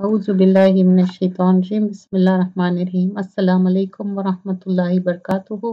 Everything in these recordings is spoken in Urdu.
أعوذ بالله من الشيطان الرجيم بسم الله الرحمن الرحيم السلام عليكم ورحمة الله وبركاته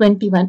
21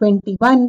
21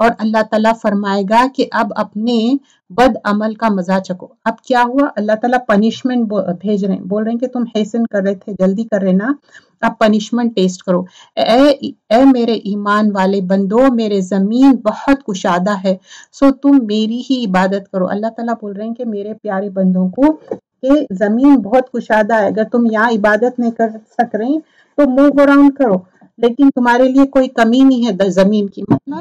اور اللہ تعالیٰ فرمائے گا کہ اب اپنے بد عمل کا مزہ چکو۔ اب کیا ہوا؟ اللہ تعالیٰ پنشمنٹ بھیج رہے ہیں، بول رہے ہیں کہ تم حسن کر رہے تھے، جلدی کر رہے نا، اب پنشمنٹ ٹیسٹ کرو۔ اے میرے ایمان والے بندو، میرے زمین بہت کشادہ ہے، سو تم میری ہی عبادت کرو۔ اللہ تعالیٰ بول رہے ہیں کہ میرے پیارے بندوں کو کہ زمین بہت کشادہ ہے، اگر تم یہاں عبادت نہیں کر سک رہے تو موو اراؤنڈ کرو، لیکن تمہارے لیے کوئی کمی نہیں ہے زمین کی۔ مطلب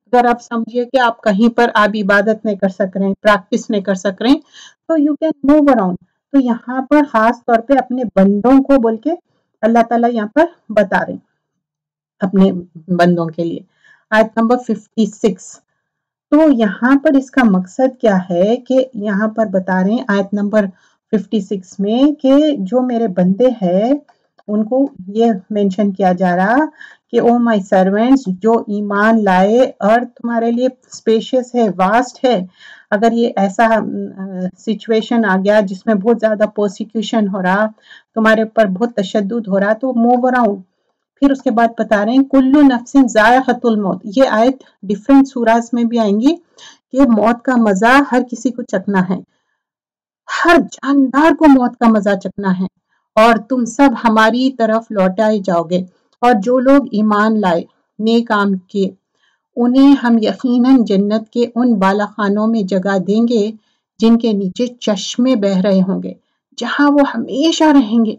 اگر آپ سمجھیے کہ آپ کہیں پر آپ عبادت نہیں کر سک رہے ہیں، پریکٹس نہیں کر سک رہے ہیں، تو یو کین موو اراؤنڈ۔ تو یہاں پر خاص طور پہ اپنے بندوں کو بول کے اللہ تعالیٰ یہاں پر بتا رہے ہیں اپنے بندوں کے لیے۔ آیت نمبر 56۔ تو یہاں پر اس کا مقصد کیا ہے کہ یہاں پر بتا رہے ہیں آیت نمبر 56 میں کہ جو میرے بندے ہیں ان کو یہ مینشن کیا جا رہا کہ او مائی سرونٹس، جو ایمان لائے، اور تمہارے لیے اسپیشیس ہے، واسٹ ہے۔ اگر یہ ایسا سچویشن آ گیا جس میں بہت زیادہ پرسیکیوشن ہو رہا، تمہارے اوپر بہت تشدد ہو رہا، تو موو اراؤنڈ۔ پھر اس کے بعد بتا رہے ہیں کلو نفس ذائقۃ الموت۔ یہ آیت ڈفرینٹ سوراز میں بھی آئیں گی کہ موت کا مزہ ہر کسی کو چکنا ہے، ہر جاندار کو موت کا مزہ چکنا ہے، اور تم سب ہماری طرف لوٹائے جاؤ گے۔ اور جو لوگ ایمان لائے، نیک کام کیے، انہیں ہم یقیناً جنت کے ان بالا خانوں میں جگہ دیں گے جن کے نیچے چشمے بہ رہے ہوں گے، جہاں وہ ہمیشہ رہیں گے۔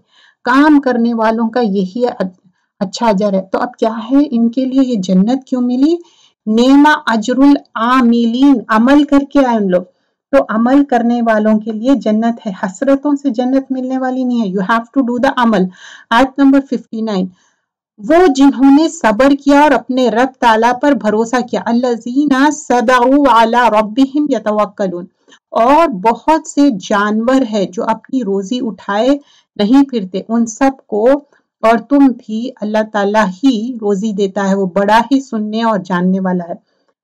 کام کرنے والوں کا یہی اچھا اجر ہے۔ تو اب کیا ہے ان کے لیے یہ جنت کیوں ملی؟ نعم اجر العاملین، عمل کر کے آئے ان لوگ، تو عمل کرنے والوں کے لیے جنت ہے، حسرتوں سے جنت ملنے والی نہیں ہے۔ You have to do the عمل۔ آیت نمبر 59۔ وہ جنہوں نے صبر کیا اور اپنے رب تعالیٰ پر بھروسہ کیا، الذین صبروا علی ربہم یتوکلون، اور بہت سے جانور ہے جو اپنی روزی اٹھائے نہیں پھرتے، ان سب کو اور تم بھی اللہ تعالیٰ ہی روزی دیتا ہے، وہ بڑا ہی سننے اور جاننے والا ہے۔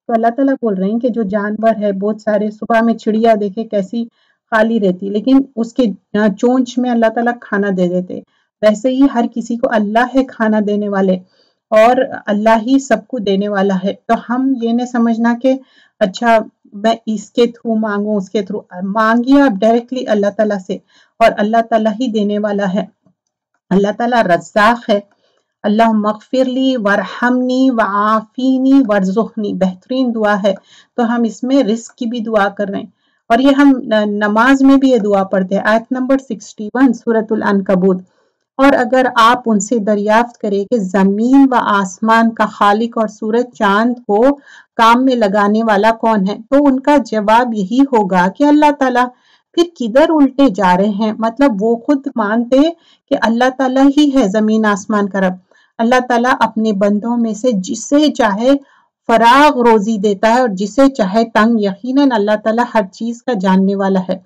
تو اللہ تعالیٰ بول رہے ہیں کہ جو جانور ہے بہت سارے، صبح میں چڑیا دیکھے کیسی خالی رہتی، لیکن اس کے چونچ میں اللہ تعالیٰ کھانا دے دیتے، ویسے ہی ہر کسی کو اللہ ہے کھانا دینے والے، اور اللہ ہی سب کو دینے والا ہے۔ تو ہم یہ نہیں سمجھنا کہ اچھا میں اس کے تھرو مانگوں، اس کے تھرو مانگیے، آپ ڈائریکٹلی اللہ تعالیٰ سے، اور اللہ تعالیٰ ہی دینے والا ہے۔ اللہ تعالیٰ رزاق ہے۔ اللہم اغفر لی وارحمنی وعافینی وارزقنی، بہترین دعا ہے۔ تو ہم اس میں رزق کی بھی دعا کر رہے ہیں، اور یہ ہم نماز میں بھی یہ دعا پڑھتے ہیں۔ آیت نمبر 61 سورۃ العنکبوت۔ اور اگر آپ ان سے دریافت کریں کہ زمین و آسمان کا خالق اور سورج چاند کو کام میں لگانے والا کون ہے، تو ان کا جواب یہی ہوگا کہ اللہ تعالیٰ۔ پھر کدھر الٹے جا رہے ہیں؟ مطلب وہ خود مانتے کہ اللہ تعالیٰ ہی ہے زمین آسمان کا رب۔ اللہ تعالیٰ اپنے بندوں میں سے جسے چاہے فراغ روزی دیتا ہے اور جسے چاہے تنگ، یقیناً اللہ تعالیٰ ہر چیز کا جاننے والا ہے۔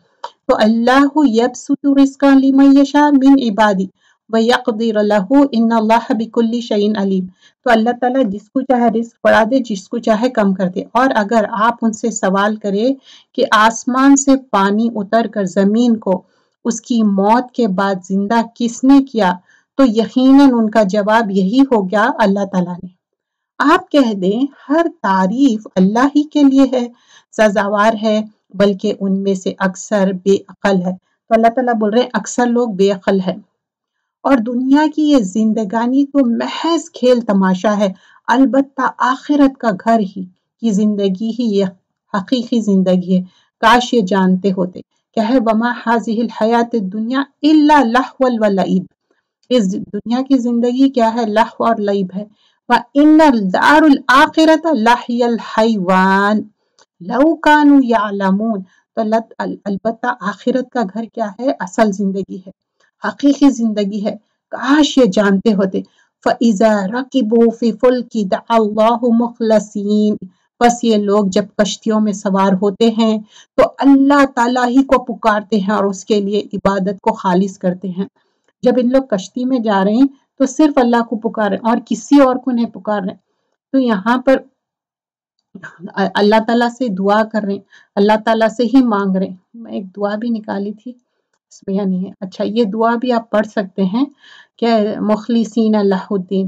تو اللہ یبسط الرزق لمن یشاء من عبادی ویقدر لہ ان اللہ بکل شیء علیم۔ تو اللہ تعالیٰ جس کو چاہے رزق بڑھا دے، جس کو چاہے کم کر دے۔ اور اگر آپ ان سے سوال کرے کہ آسمان سے پانی اتر کر زمین کو اس کی موت کے بعد زندہ کس نے کیا، تو یقیناً ان کا جواب یہی ہو گیا اللہ تعالیٰ نے۔ آپ کہہ دیں ہر تعریف اللہ ہی کے لیے ہے، سزاوار ہے، بلکہ ان میں سے اکثر بے عقل ہے۔ تو اللہ تعالیٰ بول رہے ہیں اکثر لوگ بے عقل ہے، اور دنیا کی یہ زندگانی تو محض کھیل تماشا ہے، البتہ آخرت کا گھر ہی کی زندگی ہی یہ حقیقی زندگی ہے۔ کاش یہ جانتے ہوتے کہ ہے وما هذه الحیات الدنیا الا لہو ولعب، اس دنیا کی زندگی کیا ہے؟ لہو اور لعب ہے۔ وَإِنَّ الدَّارُ الْآخِرَةَ لَهِيَ الْحَيْوَانُ لَوْ كَانُوا يَعْلَمُونَ۔ تو البتہ آخرت کا گھر کیا ہے؟ اصل زندگی ہے، حقیقی زندگی ہے، کاش یہ جانتے ہوتے۔ فَإِذَا رَكِبُوا فِي الْفُلْكِ دَعَوُا اللَّهَ مُخْلَصِينَ، بس یہ لوگ جب کشتیوں میں سوار ہوتے ہیں تو اللہ تعالیٰ ہی کو پکارتے ہیں اور اس کے لیے عبادت کو خالص کرتے ہیں۔ جب ان لوگ کشتی میں جا رہے ہیں تو صرف اللہ کو پکار رہے ہیں اور کسی اور کو نہیں پکار رہے ہیں۔ تو یہاں پر اللہ تعالیٰ سے دعا کر رہے ہیں، اللہ تعالیٰ سے ہی مانگ رہے ہیں۔ میں ایک دعا بھی نکالی تھی، اس میں نہیں ہے۔ اچھا یہ دعا بھی آپ پڑھ سکتے ہیں کہ مخلصین اللہ الدین،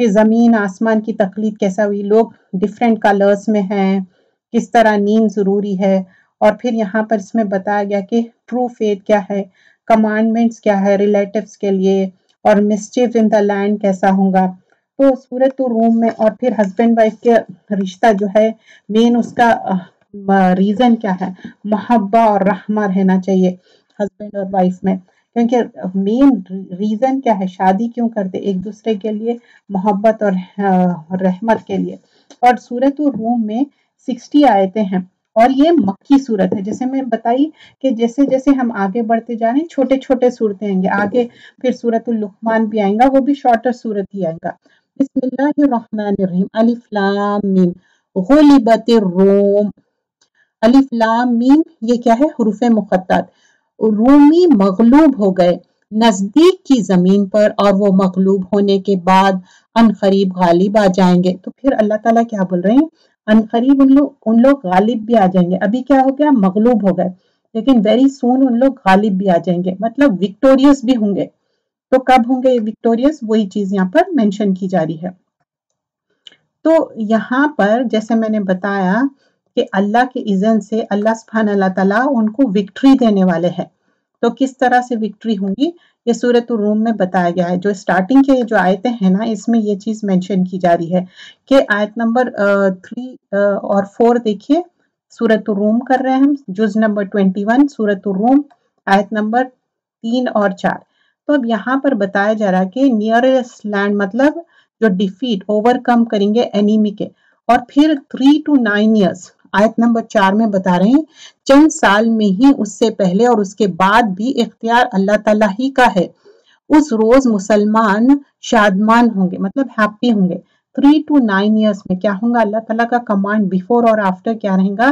پھر زمین آسمان کی تخلیق کیسا ہوئی، لوگ ڈفرینٹ کلرز میں ہیں، کس طرح نیند ضروری ہے، اور پھر یہاں پر اس میں بتایا گیا کہ ٹرو فیتھ کیا ہے، کمانڈمنٹس کیا ہے ریلیٹیوز کے لیے، اور مسچیف ان دا لینڈ کیسا ہوگا۔ تو سورۃ الروم میں، اور پھر ہسبینڈ وائف کے رشتہ جو ہے مین اس کا ریزن کیا ہے، محبہ اور رحمہ رہنا چاہیے ہسبینڈ اور وائف میں، کیونکہ مین ریزن کیا ہے، شادی کیوں کرتے ایک دوسرے کے لیے، محبت اور رحمت کے لیے۔ اور سورۃ الروم میں 60 آیتیں ہیں، اور یہ مکی صورت ہے، جیسے میں بتائی کہ جیسے جیسے ہم آگے بڑھتے جا رہے ہیں چھوٹے چھوٹے صورتیں آئیں گے، آگے پھر سورۃ اللقمان بھی آئیں گا، وہ بھی شارٹر صورت ہی آئے گا۔ بسم اللہ الرحمن الرحیم، الف لام میم، غلبت الروم، الف لام میم یہ کیا ہے، حروف مقطعات، رومی مغلوب ہو گئے نزدیک کی زمین پر، اور وہ مغلوب ہونے کے بعد عنقریب غالب آ جائیں گے۔ تو پھر اللہ تعالیٰ کیا بول رہے ہیں، عنقریب ان لوگ غالب بھی آ جائیں گے، ابھی کیا ہو گیا، مغلوب ہو گئے، لیکن ویری سون ان لوگ غالب بھی آ جائیں گے، مطلب وکٹوریس بھی ہوں گے۔ تو کب ہوں گے وکٹوریس، وہی چیز یہاں پر مینشن کی جا رہی ہے۔ تو یہاں پر جیسے میں نے بتایا کہ اللہ کے اذن سے اللہ سبحانہ اللہ تعالیٰ ان کو وکٹری دینے والے ہیں۔ تو کس طرح سے وکٹری ہوں گی، یہ سورۃ الروم میں بتایا گیا ہے۔ جو سٹارٹنگ کے جو آیتیں ہیں نا، اس میں یہ چیز مینشن کی جا رہی ہے کہ آیت نمبر 3 اور 4 دیکھیے، سورۃ الروم کر رہے ہیں ہم، جز نمبر 21 سورۃ الروم، آیت نمبر 3 اور 4۔ تو اب یہاں پر بتایا جا رہا ہے کہ نیئرسٹ لینڈ مطلب جو ڈیفیٹ اوور کم کریں گے اینیمی کے، اور پھر 3 to 9 years، آیت نمبر 4 میں بتا رہے ہیں چند سال میں ہی اس سے پہلے اور اس کے بعد بھی اختیار اللہ تعالیٰ ہی کا ہے۔ اس روز مسلمان شادمان ہوں گے، مطلب ہیپی ہوں گے۔ 3 to 9 years میں کیا ہوں گا، اللہ تعالیٰ کا کمانڈ بیفور اور آفٹر کیا رہیں گا،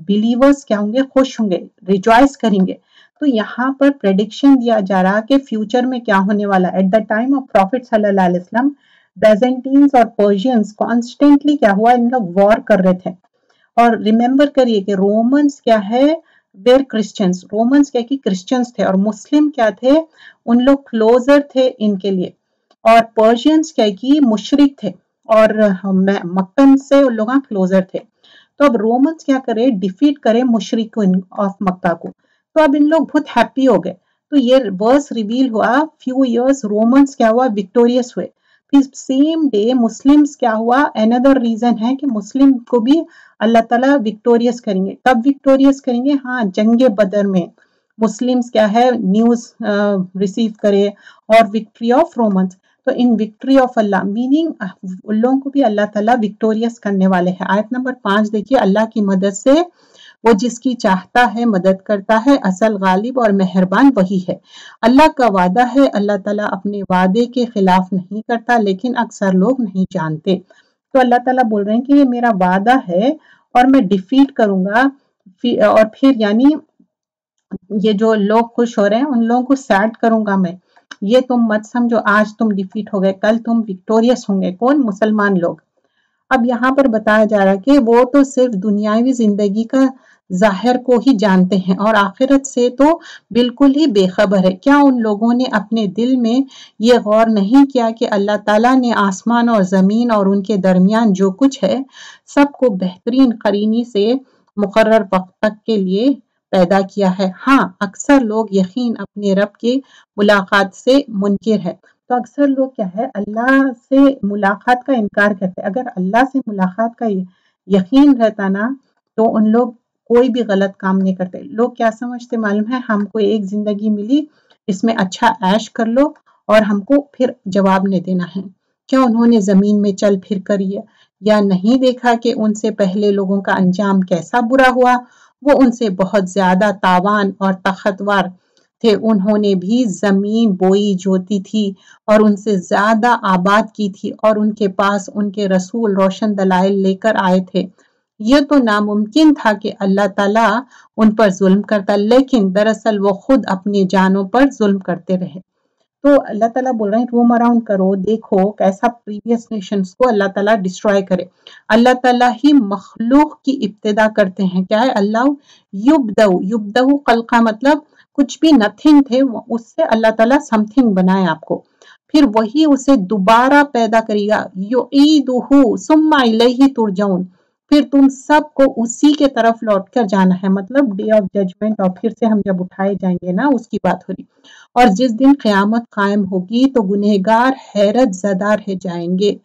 بلیورز کیا ہوں گے، خوش ہوں گے، ریجوائس کریں گے۔ تو یہاں پر پریڈکشن دیا جا رہا کہ فیوچر میں کیا ہونے والا، at the time of prophet صلی اللہ علیہ وسلم بیزنٹینز اور پرشینز کانسٹنٹلی کیا ہوا، ان لوگ وار کر رہے تھے۔ اور ریممبر کریے کہ رومنز کیا ہے، ویر کرسچنز، رومنز کیا کہ کرسچنز تھے، اور مسلم کیا تھے، ان لوگ کلوزر تھے ان کے لیے، اور پرشینز کیا کہ مشرک تھے، اور مکن سے ان لوگ کلوزر تھے۔ تو اب رومنز کیا کرے، ڈیفیٹ کرے مشرک آف مکہ کو، تو اب ان لوگ بہت ہیپی ہو گئے۔ تو یہ ورس ریویل ہوا، فیو ایئرس رومنز کیا ہوا، وکٹوریس ہوئے۔ پھر سیم ڈے مسلمز کیا ہوا، another ریزن ہے کہ مسلم کو بھی اللہ تعالیٰ وکٹوریس کریں گے۔ کب وکٹوریس کریں گے، ہاں جنگ بدر میں مسلمز کیا ہے نیوز ریسیو کرے، اور وکٹری آف رومنز۔ تو in victory of Allah meaning ان لوگوں کو بھی اللہ تعالیٰ وکٹوریس کرنے والے ہیں۔ آیت نمبر 5 دیکھیے، اللہ کی مدد سے وہ جس کی چاہتا ہے مدد کرتا ہے، اصل غالب اور مہربان وہی ہے۔ اللہ کا وعدہ ہے، اللہ تعالیٰ اپنے وعدے کے خلاف نہیں کرتا، لیکن اکثر لوگ نہیں جانتے۔ تو اللہ تعالیٰ بول رہے ہیں کہ یہ میرا وعدہ ہے، اور میں ڈیفیٹ کروں گا، اور پھر یعنی یہ جو لوگ خوش ہو رہے ہیں ان لوگوں کو سیڈ کروں گا میں۔ یہ تم مت سمجھو آج تم ڈیفیٹ ہو گئے، کل تم وکٹوریس ہوں گے۔ کون، مسلمان لوگ۔ اب یہاں پر بتایا جا رہا ہے کہ وہ تو صرف دنیاوی زندگی کا ظاہر کو ہی جانتے ہیں، اور آخرت سے تو بالکل ہی بے خبر ہے۔ کیا ان لوگوں نے اپنے دل میں یہ غور نہیں کیا کہ اللہ تعالیٰ نے آسمان اور زمین اور ان کے درمیان جو کچھ ہے سب کو بہترین قرینی سے مقرر وقت تک کے لیے پیدا کیا ہے؟ ہاں، اکثر لوگ یقین اپنے رب کی ملاقات سے منکر ہے۔ تو اکثر لوگ کیا ہے، اللہ سے ملاقات کا انکار کرتے۔ اگر اللہ سے ملاقات کا یقین رہتا نا، تو ان لوگ کوئی بھی غلط کام نہیں کرتے۔ لوگ کیا سمجھتے معلوم ہے، ہم کو ایک زندگی ملی، اس میں اچھا عیش کر لو، اور ہم کو پھر جواب نہیں دینا ہے۔ کیا انہوں نے زمین میں چل پھر کر یا نہیں دیکھا کہ ان سے پہلے لوگوں کا انجام کیسا برا ہوا؟ وہ ان سے بہت زیادہ تاوان اور طاقتور تھے، انہوں نے بھی زمین بوئی جوتی تھی اور ان سے زیادہ آباد کی تھی، اور ان کے پاس ان کے رسول روشن دلائل لے کر آئے تھے۔ یہ تو ناممکن تھا کہ اللہ تعالیٰ ان پر ظلم کرتا، لیکن دراصل وہ خود اپنی جانوں پر ظلم کرتے رہے۔ تو اللہ تعالیٰ بول رہے ہیں روم اراؤنڈ کرو، دیکھو کیسا پریویس نیشنز کو اللہ تعالیٰ ڈسٹرائے کرے۔ اللہ تعالیٰ ہی مخلوق کی ابتدا کرتے ہیں۔ کیا ہے، اللہ یبدو خلقہ، مطلب کچھ بھی نتھنگ تھے، اس سے اللہ تعالیٰ سم تھنگ بنائے آپ کو۔ پھر وہی اسے دوبارہ پیدا کرے گا، یعیدہ ثم الیہ ترجعون، پھر تم سب کو اسی کے طرف لوٹ کر جانا ہے، مطلب ڈے آف ججمنٹ، اور پھر سے ہم جب اٹھائے جائیں گے نا اس کی بات ہو رہی۔ اور جس دن قیامت قائم ہوگی تو گنہگار حیرت زدہ رہ جائیں گے۔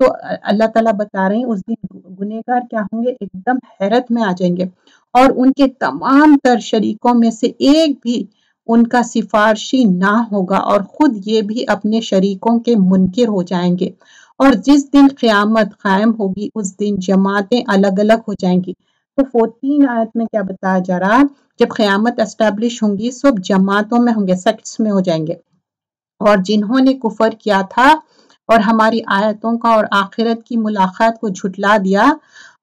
تو اللہ تعالیٰ بتا رہے ہیں اس دن گنہگار کیا ہوں گے، ایک دم حیرت میں آ جائیں گے، اور ان کے تمام تر شریکوں میں سے ایک بھی ان کا سفارشی نہ ہوگا، اور خود یہ بھی اپنے شریکوں کے منکر ہو جائیں گے۔ اور جس دن قیامت قائم ہوگی اس دن جماعتیں الگ الگ ہو جائیں گی۔ تو 14 آیت میں کیا بتایا جا رہا، جب قیامت اسٹیبلش ہوں گی سب جماعتوں میں ہوں گے، سیکٹس میں ہو جائیں گے، اور جنہوں نے کفر کیا تھا اور ہماری آیتوں کا اور آخرت کی ملاقات کو جھٹلا دیا،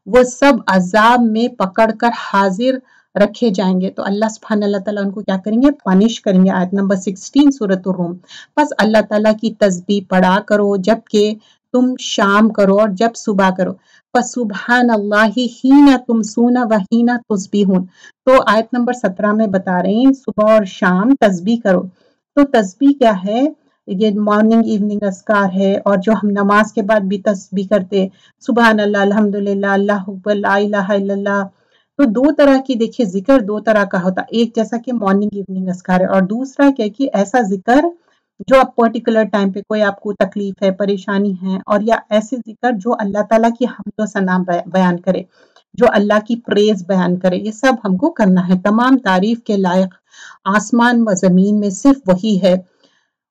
وہ سب عذاب میں پکڑ کر حاضر رکھے جائیں گے۔ تو اللہ سبحانہ اللہ تعالیٰ ان کو کیا کریں گے، پنش کریں گے۔ آیت نمبر 16 سورۃ الروم۔ بس اللہ تعالیٰ کی تسبیح پڑھا کرو جب کہ تم شام کرو اور جب صبح کرو۔ فسبحان اللہ حین تمسون وحین تصبحون۔ تو آیت نمبر 17 میں بتا رہے ہیں صبح اور شام تسبیح کرو۔ تو تسبیح کیا ہے، یہ مارننگ ایوننگ اذکار ہے، اور جو ہم نماز کے بعد بھی تسبیح کرتے، سبحان اللہ، الحمدللہ، اللہ اکبر، لا الہ الا اللہ۔ تو دو طرح کی دیکھیے ذکر دو طرح کا ہوتا، ایک جیسا کہ مارننگ ایوننگ اذکار ہے، اور دوسرا کیا کہ ایسا ذکر جو آپ پرٹیکولر ٹائم پہ کوئی آپ کو تکلیف ہے، پریشانی ہے، اور یا ایسے ذکر جو اللہ تعالیٰ کی حمد و ثنا بیان کرے، جو اللہ کی پریز بیان کرے، یہ سب ہم کو کرنا ہے۔ تمام تعریف کے لائق آسمان و زمین میں صرف وہی ہے،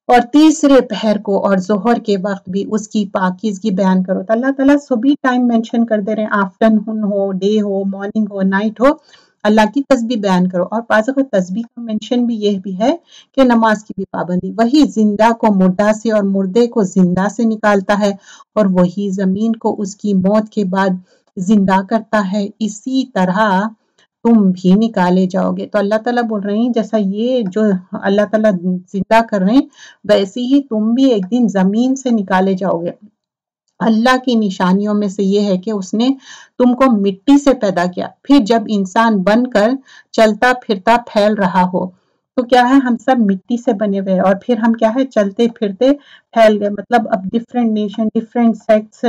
اور تیسرے پہر کو اور ظہر کے وقت بھی اس کی پاکیزگی بیان کرو۔ تو اللہ تعالیٰ سبھی ٹائم مینشن کر دے رہے ہیں، آفٹرنون ہو، ڈے ہو، مارننگ ہو، نائٹ ہو، اللہ کی تسبیح بیان کرو۔ اور بعض اوقات تسبیح کا مینشن بھی یہ بھی ہے کہ نماز کی بھی پابندی، وہی زندہ کو مردہ سے اور مردے کو زندہ سے نکالتا ہے، اور وہی زمین کو اس کی موت کے بعد زندہ کرتا ہے، اسی طرح تم بھی نکالے جاؤ گے۔ تو اللہ تعالیٰ بول رہے ہیں جیسا یہ جو اللہ تعالیٰ زندہ کر رہے ہیں ویسے ہی تم بھی ایک دن زمین سے نکالے جاؤ گے۔ اللہ کی نشانیوں میں سے یہ ہے کہ اس نے تم کو مٹی سے پیدا کیا، پھر جب انسان بن کر چلتا پھرتا پھیل رہا ہو تو کیا ہے، ہم سب مٹی سے بنے ہوئے، اور پھر ہم کیا ہے، چلتے پھرتے پھیل گئے، مطلب اب ڈفرینٹ نیشن، ڈفرینٹ سیکٹس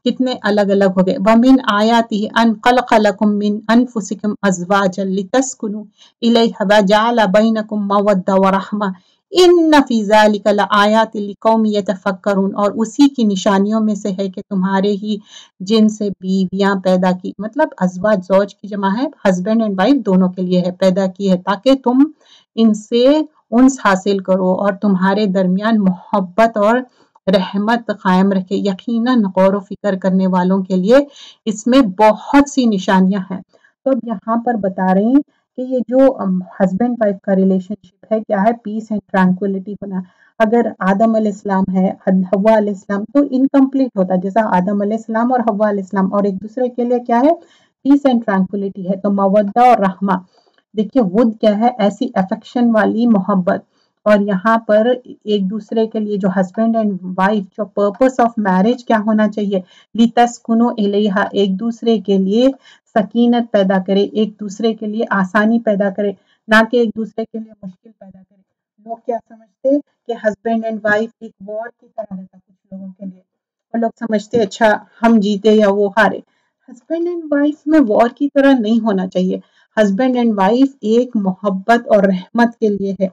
کتنے الگ الگ ہو گئے۔ وَمِنْ آيَاتِهِ أَنْ خَلَقَ لَكُم مِّنْ أَنفُسِكُمْ أَزْوَاجًا لِتَسْكُنُوا إِلَيْهَا وَجَعَلَ بَيْنَكُم مَّوَدَّةً وَرَحْمَةً إِنَّ فِي ذَلِكَ لَآيَاتٍ لِقَوْمٍ يَتَفَكَّرُونَ۔ اور اسی کی نشانیوں میں سے ہے کہ تمہارے ہی جن سے بیویاں پیدا کی، مطلب ازواج، زوج کی جمع ہے، ہسبینڈ اینڈ وائف دونوں کے لیے ہے، پیدا کی ہے تاکہ تم ان سے انس حاصل کرو اور تمہارے درمیان محبت اور رحمت قائم رکھے۔ یقیناً غور و فکر کرنے والوں کے لیے اس میں بہت سی نشانیاں ہیں۔ تو اب یہاں پر بتا رہے ہیں کہ یہ جو ہسبینڈ وائف کا ریلیشن شپ ہے کیا ہے، پیس اینڈ ٹرانکولیٹی ہونا۔ اگر آدم علیہ السلام ہے، حوا علیہ السلام، تو انکمپلیٹ ہوتا، جیسا آدم علیہ السلام اور حوا علیہ السلام، اور ایک دوسرے کے لیے کیا ہے، پیس اینڈ ٹرانکولیٹی ہے۔ تو مودہ اور رحمہ، دیکھیے ود کیا ہے، ایسی افیکشن والی محبت، اور یہاں پر ایک دوسرے کے لیے جو ہسبینڈ اینڈ وائف، جو پرپس آف میرج کیا ہونا چاہیے، لِتَسْكُنُوا إِلَيْهَا، ایک دوسرے کے لیے سکینت پیدا کرے، ایک دوسرے کے لیے آسانی پیدا کرے، نہ کہ ایک دوسرے کے لیے مشکل پیدا کرے۔ لوگ کیا سمجھتے کہ ہسبینڈ اینڈ وائف ایک وار کی طرح رہتا کچھ لوگوں کے لیے، اور لوگ سمجھتے اچھا ہم جیتے یا وہ ہارے۔ ہسبینڈ اینڈ وائف میں وار کی طرح نہیں ہونا چاہیے۔ ہسبینڈ اینڈ وائف ایک محبت اور رحمت کے لیے ہے،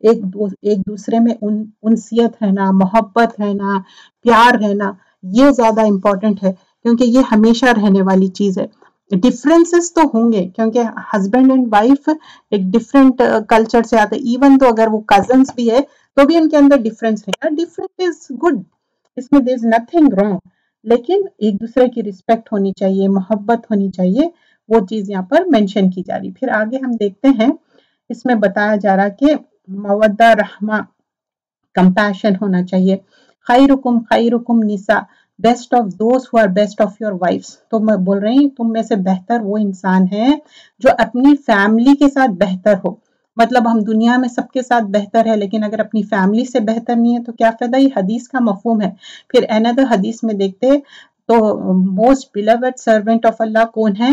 ایک دوسرے میں انسیت رہنا، محبت رہنا، پیار رہنا، یہ زیادہ امپورٹنٹ ہے، کیونکہ یہ ہمیشہ رہنے والی چیز ہے۔ ڈفرینسز تو ہوں گے کیونکہ ہسبینڈ اینڈ وائف ایک ڈفرینٹ کلچر سے آتے، ایون تو اگر وہ کزنس بھی ہے تو بھی ان کے اندر ڈفرینس ہے نا، ڈفرینٹ از گڈ، اس میں دیر از نتھنگ رانگ، لیکن ایک دوسرے کی رسپیکٹ ہونی چاہیے، محبت ہونی چاہیے، وہ چیز یہاں پر مینشن کی جا رہی۔ پھر آگے ہم دیکھتے ہیں، اس میں بتایا جا رہا کہ مودہ، رحمہ، کمپیشن ہونا چاہیے۔ خیرکم خیرکم نساء، best of those who are best of your wives. تو میں بول رہی ہوں تم میں سے بہتر وہ انسان ہے جو اپنی فیملی کے ساتھ بہتر ہو، مطلب ہم دنیا میں سب کے ساتھ بہتر ہے لیکن اگر اپنی فیملی سے بہتر نہیں ہے تو کیا فائدہ، یہ حدیث کا مفہوم ہے۔ پھر another حدیث میں دیکھتے تو موسٹ بیلوڈ سرونٹ آف اللہ کون ہے،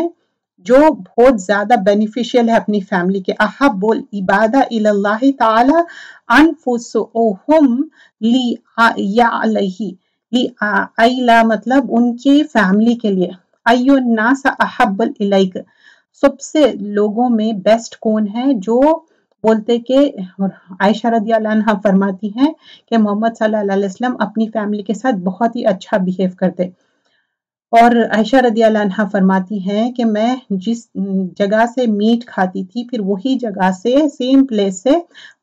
جو بہت زیادہ بینیفیشیل ہے اپنی فیملی کے. احب العبادہ اللہ تعالی انفسهم لیعلیہ مطلب ان کی فیملی کے لیے. ایو الناس احب الیک سب سے لوگوں میں بیسٹ کون ہے؟ جو بولتے کہ عائشہ رضی اللہ عنہ فرماتی ہیں کہ محمد صلی اللہ علیہ وسلم اپنی فیملی کے ساتھ بہت ہی اچھا بیہیو کرتے. اور عائشہ رضی اللہ عنہ فرماتی ہیں کہ میں جس جگہ سے میٹ کھاتی تھی پھر وہی جگہ سے سیم پلیس سے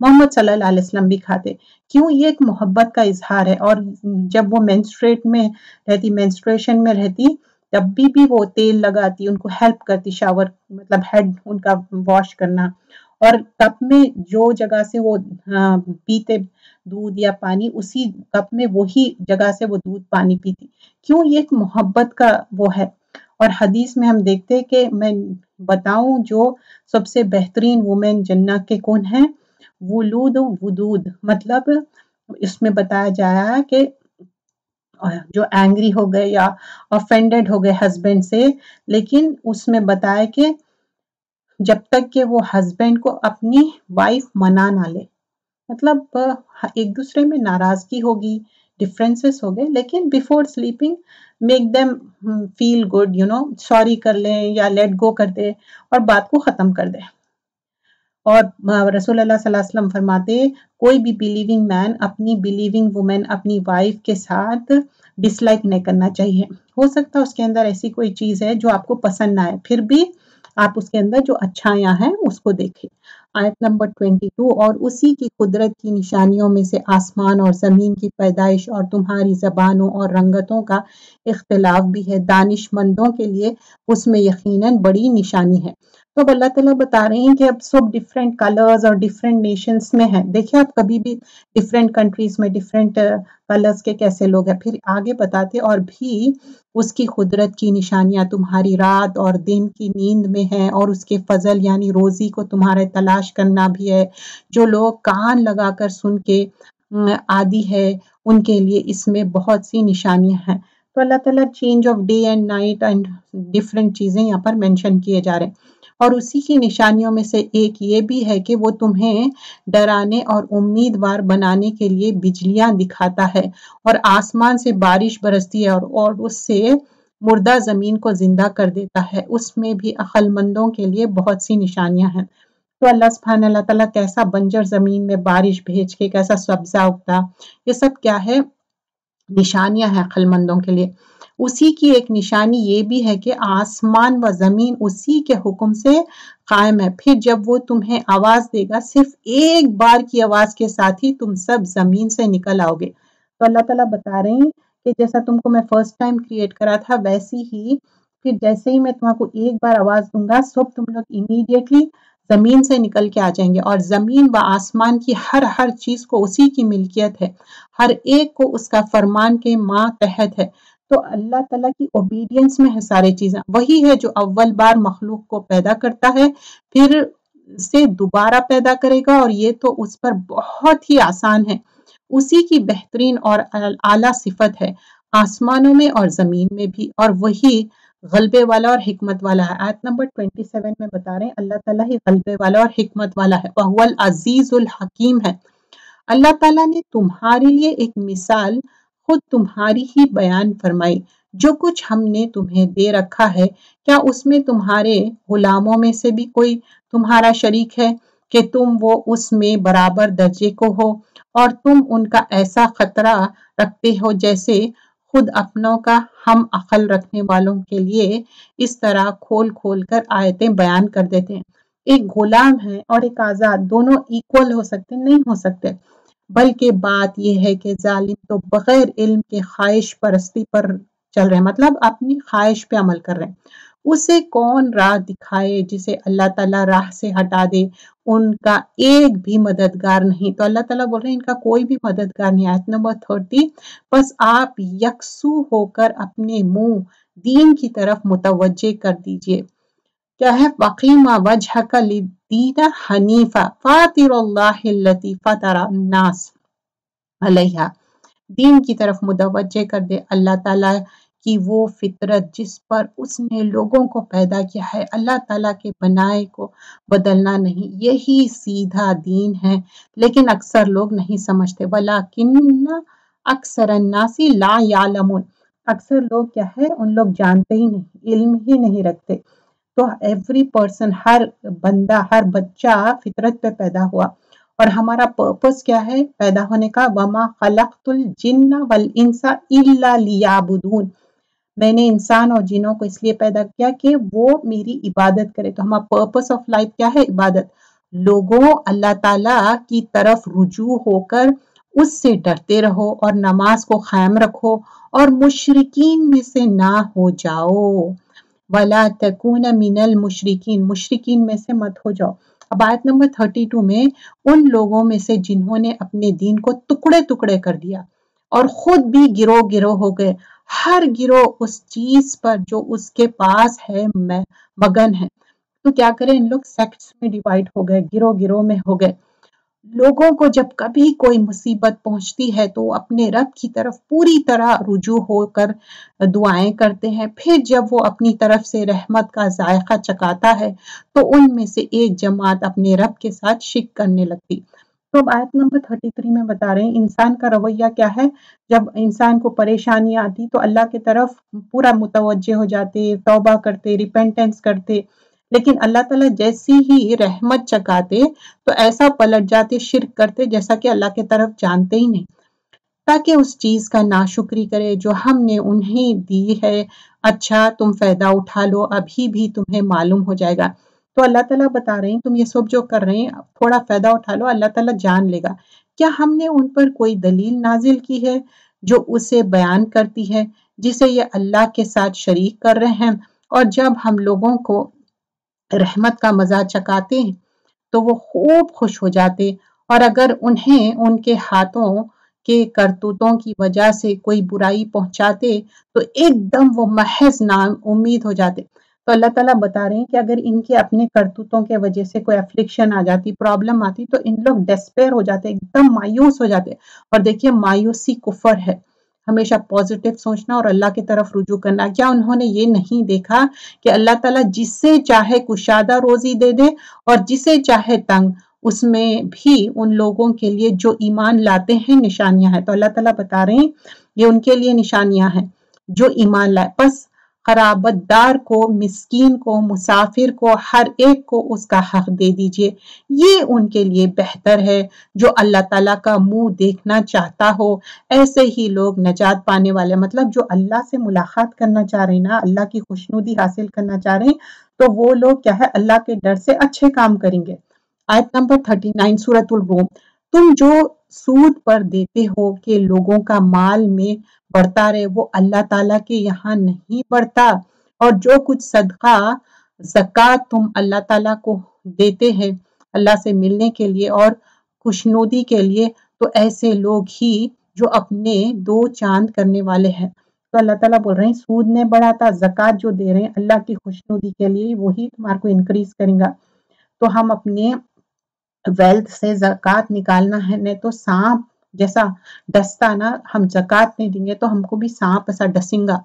محمد صلی اللہ علیہ وسلم بھی کھاتے. کیوں؟ یہ ایک محبت کا اظہار ہے. اور جب وہ مینسٹریشن میں رہتی تب بھی وہ تیل لگاتی، ان کو ہیلپ کرتی، شاور مطلب ہیڈ ان کا واش کرنا. اور کپ میں جو جگہ سے وہ پیتے دودھ یا پانی اسی کپ میں وہی جگہ سے وہ دودھ پانی پیتی. کیوں؟ یہ ایک محبت کا وہ ہے. اور حدیث میں ہم دیکھتے کہ میں بتاؤں جو سب سے بہترین وومن جنت کے کون ہیں؟ ولود ودود. مطلب اس میں بتایا جایا کہ جو اینگری ہو گئے یا offended ہو گئے ہسبینڈ سے، لیکن اس میں بتایا کہ جب تک کہ وہ ہسبینڈ کو اپنی وائف منا نہ لے، مطلب ایک دوسرے میں ناراضگی ہوگی، ڈفرینسز ہو گئے، لیکن before sleeping make them feel good, sorry کر لیں یا لیٹ گو کر دے اور بات کو ختم کر دے. اور رسول اللہ صلی اللہ علیہ وسلم فرماتے کوئی بھی بلیونگ مین اپنی بلیونگ وومن اپنی وائف کے ساتھ ڈس لائک نہیں کرنا چاہیے. ہو سکتا ہے اس کے اندر ایسی کوئی چیز ہے جو آپ کو پسند نہ آئے، پھر بھی آپ اس کے اندر جو اچھائیاں ہیں اس کو دیکھیں. آیت نمبر 22 اور اسی کی قدرت کی نشانیوں میں سے آسمان اور زمین کی پیدائش اور تمہاری زبانوں اور رنگتوں کا اختلاف بھی ہے. دانش مندوں کے لیے اس میں یقیناً بڑی نشانی ہے. تو اب اللہ تعالیٰ بتا رہے ہیں کہ اب سب ڈفرینٹ کلرز اور ڈفرینٹ نیشنز میں ہیں. دیکھیں آپ کبھی بھی ڈفرینٹ کنٹریز میں ڈفرینٹ کلرز کے کیسے لوگ ہیں. پھر آگے بتاتے اور بھی اس کی قدرت کی نشانیاں تمہاری رات اور دن کی نیند میں ہیں اور اس کے فضل یعنی روزی کو تمہارے تلاش کرنا بھی ہے. جو لوگ کان لگا کر سن کے عادی ہے ان کے لیے اس میں بہت سی نشانیاں ہیں. تو اللہ تعالیٰ change of day and night and different چیزیں یہاں پر مینشن کیے جا رہے ہیں. اور اسی کی نشانیوں میں سے ایک یہ بھی ہے کہ وہ تمہیں ڈرانے اور امیدوار بنانے کے لیے بجلیاں دکھاتا ہے اور آسمان سے بارش برستی ہے اور اس سے مردہ زمین کو زندہ کر دیتا ہے. اس میں بھی عقل مندوں کے لیے بہت سی نشانیاں ہیں. تو اللہ سبحانہ اللہ تعالیٰ کیسا بنجر زمین میں بارش بھیج کے کیسا سبزہ اگتا، یہ سب کیا ہے؟ نشانیاں ہیں عقل مندوں کے لیے. اسی کی ایک نشانی یہ بھی ہے کہ آسمان و زمین اسی کے حکم سے قائم ہے. پھر جب وہ تمہیں آواز دے گا صرف ایک بار کی آواز کے ساتھ ہی تم سب زمین سے نکل آؤ گے. تو اللہ تعالیٰ بتا رہے ہیں کہ جیسا تم کو میں فرسٹ ٹائم کریٹ کرا تھا ویسی ہی پھر جیسے ہی میں تم کو ایک بار آواز دوں گا سب تم لوگ امیڈیٹلی زمین سے نکل کے آ جائیں گے. اور زمین و آسمان کی ہر چیز کو اسی کی ملکیت ہے، ہر ایک کو اس کا فرمان کے ماتحت ہے. تو اللہ تعالیٰ کی اوبیڈینس میں ہے سارے چیزیں. وہی ہے جو اول بار مخلوق کو پیدا کرتا ہے پھر سے دوبارہ پیدا کرے گا، اور یہ تو اس پر بہت ہی آسان ہے. اسی کی بہترین اور اعلیٰ صفت ہے آسمانوں میں اور زمین میں بھی، اور وہی غلبے والا اور حکمت والا ہے. آیت نمبر 27 میں بتا رہے ہیں اللہ تعالیٰ ہی غلبے والا اور حکمت والا ہے. وَهُوَ الْعَزِيزُ الْحَكِيمُ ہے. اللہ تعالیٰ نے تمہارے لیے ایک مثال خود تمہاری ہی بیان فرمائی. جو کچھ ہم نے تمہیں دے رکھا ہے کیا اس میں تمہارے غلاموں میں سے بھی کوئی تمہارا شریک ہے کہ تم وہ اس میں برابر درجے کو ہو، اور تم ان کا ایسا خطرہ رکھتے ہو جیسے خود اپنوں کا؟ ہم عقل رکھنے والوں کے لیے اس طرح کھول کھول کر آیتیں بیان کر دیتے ہیں. ایک غلام ہے اور ایک آزاد دونوں ایکول ہو سکتے نہیں ہو سکتے، بلکہ بات یہ ہے کہ ظالم تو بغیر علم کے خواہش پرستی پر چل رہے ہیں، مطلب اپنی خواہش پہ عمل کر رہے ہیں. اسے کون راہ دکھائے جسے اللہ تعالیٰ راہ سے ہٹا دے؟ ان کا ایک بھی مددگار نہیں. تو اللہ تعالیٰ بول رہے ہیں ان کا کوئی بھی مددگار نہیں. آیت نمبر 30 بس آپ یکسو ہو کر اپنے منہ دین کی طرف متوجہ کر دیجئے. کیا ہے؟ وَقِيمَ وَجْهَكَ لِلدِّينَ حَنِيفًا فَاطِرَ اللَّهِ الَّتِي فَطَرَ النَّاسَ عَلَيْهَا. دین کی طرف متوجہ کر دے. اللہ تعالیٰ کہ وہ فطرت جس پر اس نے لوگوں کو پیدا کیا ہے، اللہ تعالیٰ کے بنائے کو بدلنا نہیں، یہی سیدھا دین ہے، لیکن اکثر لوگ نہیں سمجھتے۔ وَلَٰكِنَّ أَكْثَرَ النَّاسِ لَا يَعْلَمُونَ، اکثر لوگ کیا ہے، ان لوگ جانتے ہی نہیں، علم ہی نہیں رکھتے۔ تو ایوری پرسن، ہر بندہ، ہر بچہ فطرت پہ پیدا ہوا، اور ہمارا پرپس کیا ہے پیدا ہونے کا؟ وَمَا خَلَقْتُ الْجِنَّ وَالْإِنسَ إِلَّا لِيَعْبُدُونَ، میں نے انسان اور جنوں کو اس لیے پیدا کیا کہ وہ میری عبادت کرے۔ تو ہمارا پرپس آف لائف کیا ہے؟ عبادت۔ لوگوں اللہ تعالیٰ کی طرف رجوع ہو کر اس سے ڈرتے رہو اور نماز کو قائم رکھو اور مشرکین میں سے نہ ہو جاؤ۔ وَلَا تَكُونَ مِنَ الْمُشْرِكِينَ، مشرکین میں سے مت ہو جاؤ۔ اب آیت نمبر 32 میں ان لوگوں میں سے جنہوں نے اپنے دین کو ٹکڑے ٹکڑے کر دیا اور خود بھی گروہ گروہ ہو گئے، ہر گروہ اس چیز پر جو اس کے پاس ہے مگن ہے، تو کیا کریں؟ ان لوگ سیکٹس میں ڈیوائیڈ ہو گئے، گروہ گروہ میں ہو گئے۔ لوگوں کو جب کبھی کوئی مصیبت پہنچتی ہے تو وہ اپنے رب کی طرف پوری طرح رجوع ہو کر دعائیں کرتے ہیں، پھر جب وہ اپنی طرف سے رحمت کا ذائقہ چکاتا ہے تو ان میں سے ایک جماعت اپنے رب کے ساتھ شرک کرنے لگتی۔ تو اب آیت نمبر 33 میں بتا رہے ہیں انسان کا رویہ کیا ہے۔ جب انسان کو پریشانیاں آتی تو اللہ کی طرف پورا متوجہ ہو جاتے، توبہ کرتے، ریپینٹنس کرتے، لیکن اللہ تعالیٰ جیسی ہی رحمت چکاتے تو ایسا پلٹ جاتے، شرک کرتے جیسا کہ اللہ کی طرف جانتے ہی نہیں، تاکہ اس چیز کا ناشکری کرے جو ہم نے انہیں دی ہے۔ اچھا تم فائدہ اٹھا لو، ابھی بھی تمہیں معلوم ہو جائے گا۔ تو اللہ تعالیٰ بتا رہے ہیں تم یہ سب جو کر رہے ہیں تھوڑا فائدہ اٹھا لو، اللہ تعالیٰ جان لے گا۔ کیا ہم نے ان پر کوئی دلیل نازل کی ہے جو اسے بیان کرتی ہے جسے یہ اللہ کے ساتھ شریک کر رہے ہیں؟ اور جب ہم لوگوں کو رحمت کا مزہ چکاتے ہیں تو وہ خوب خوش ہو جاتے، اور اگر انہیں ان کے ہاتھوں کے کرتوتوں کی وجہ سے کوئی برائی پہنچاتے تو ایک دم وہ محض نام امید ہو جاتے۔ تو اللہ تعالیٰ بتا رہے ہیں کہ اگر ان کے اپنے کرتوتوں کے وجہ سے کوئی افلکشن آ جاتی، پرابلم آتی، تو ان لوگ ڈسپیر ہو جاتے، ایک دم مایوس ہو جاتے۔ اور دیکھیے مایوسی کفر ہے، ہمیشہ پازیٹیو سوچنا اور اللہ کی طرف رجوع کرنا۔ کیا انہوں نے یہ نہیں دیکھا کہ اللہ تعالیٰ جس سے چاہے کشادہ روزی دے دے اور جسے چاہے تنگ؟ اس میں بھی ان لوگوں کے لیے جو ایمان لاتے ہیں نشانیاں ہیں۔ تو اللہ تعالیٰ بتا رہے ہیں یہ ان کے لیے نشانیاں ہیں جو ایمان لائے۔ بس قرابت دار کو، مسکین کو، مسافر کو، ہر ایک کو اس کا حق دے دیجئے، یہ ان کے لیے بہتر ہے جو اللہ تعالیٰ کا منہ دیکھنا چاہتا ہو۔ ایسے ہی لوگ نجات پانے والے، مطلب جو اللہ سے ملاقات کرنا چاہ رہے ہیں نا، اللہ کی خوشنودی حاصل کرنا چاہ رہے ہیں، تو وہ لوگ کیا ہے اللہ کے ڈر سے اچھے کام کریں گے۔ آیت نمبر 39 سورۃ الروم، تم جو سود پر دیتے ہو کہ لوگوں کا مال میں بڑھتا رہے، وہ اللہ تعالیٰ کے یہاں نہیں بڑھتا، اور جو کچھ صدقہ زکوٰۃ تم اللہ تعالیٰ کو دیتے ہیں اللہ سے ملنے کے لیے اور خوشنودی کے لیے، تو ایسے لوگ ہی جو اپنے دو چاند کرنے والے ہیں۔ تو اللہ تعالیٰ بول رہے ہیں سود نہیں بڑھاتا، زکوٰۃ جو دے رہے ہیں اللہ کی خوشنودی کے لیے وہی تمہارے کو انکریز کریں گا۔ تو ہم اپنے ویلتھ سے زکوٰۃ نکالنا ہے، نہیں تو سانپ جیسا ڈستا نا، ہم زکوٰۃ نہیں دیں گے تو ہم کو بھی سانپ ایسا ڈسیں گا۔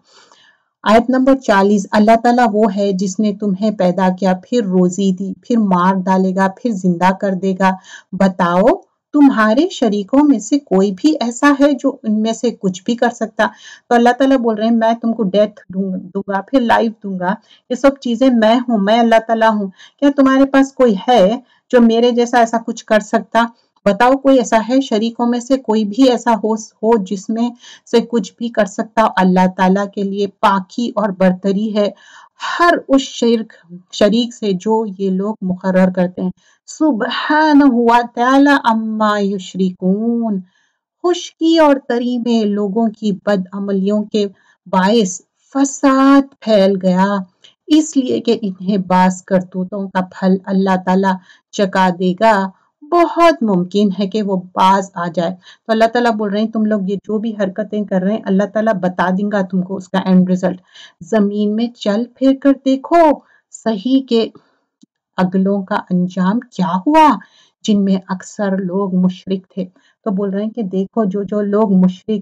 آیت نمبر 40، اللہ تعالیٰ وہ ہے جس نے تمہیں پیدا کیا، پھر روزی دی، پھر مار ڈالے گا، پھر زندہ کر دے گا۔ بتاؤ تمہارے شریکوں میں سے کوئی بھی ایسا ہے جو ان میں سے کچھ بھی کر سکتا؟ تو اللہ تعالیٰ بول رہے ہیں میں تم کو ڈیتھ دوں گا، پھر لائف دوں گا، یہ سب چیزیں میں ہوں، میں اللہ تعالیٰ ہوں۔ کیا تمہارے پاس کوئی ہے جو میرے جیسا ایسا کچھ کر سکتا؟ بتاؤ کوئی ایسا ہے شریکوں میں سے کوئی بھی ایسا ہو جس میں سے کچھ بھی کر سکتا؟ اللہ تعالیٰ کے لیے پاکی اور برتری ہے ہر اس شریک سے جو یہ لوگ مقرر کرتے ہیں۔ سبحانہ و تعالی عما یشرکون، خشکی اور تری میں لوگوں کی بد عملیوں کے باعث فساد پھیل گیا، اس لیے کہ انہیں بعض کرتوتوں کا پھل اللہ تعالیٰ چکا دے گا، بہت ممکن ہے کہ وہ باز آ جائے۔ تو اللہ تعالیٰ بول رہے ہیں تم لوگ یہ جو بھی حرکتیں کر رہے ہیں اللہ تعالیٰ بتا دیں گا تم کو اس کا اینڈ رزلٹ۔ زمین میں چل پھر کر دیکھو صحیح کے اگلوں کا انجام کیا ہوا جن میں اکثر لوگ مشرک تھے۔ تو بول رہے ہیں کہ دیکھو جو لوگ مشرک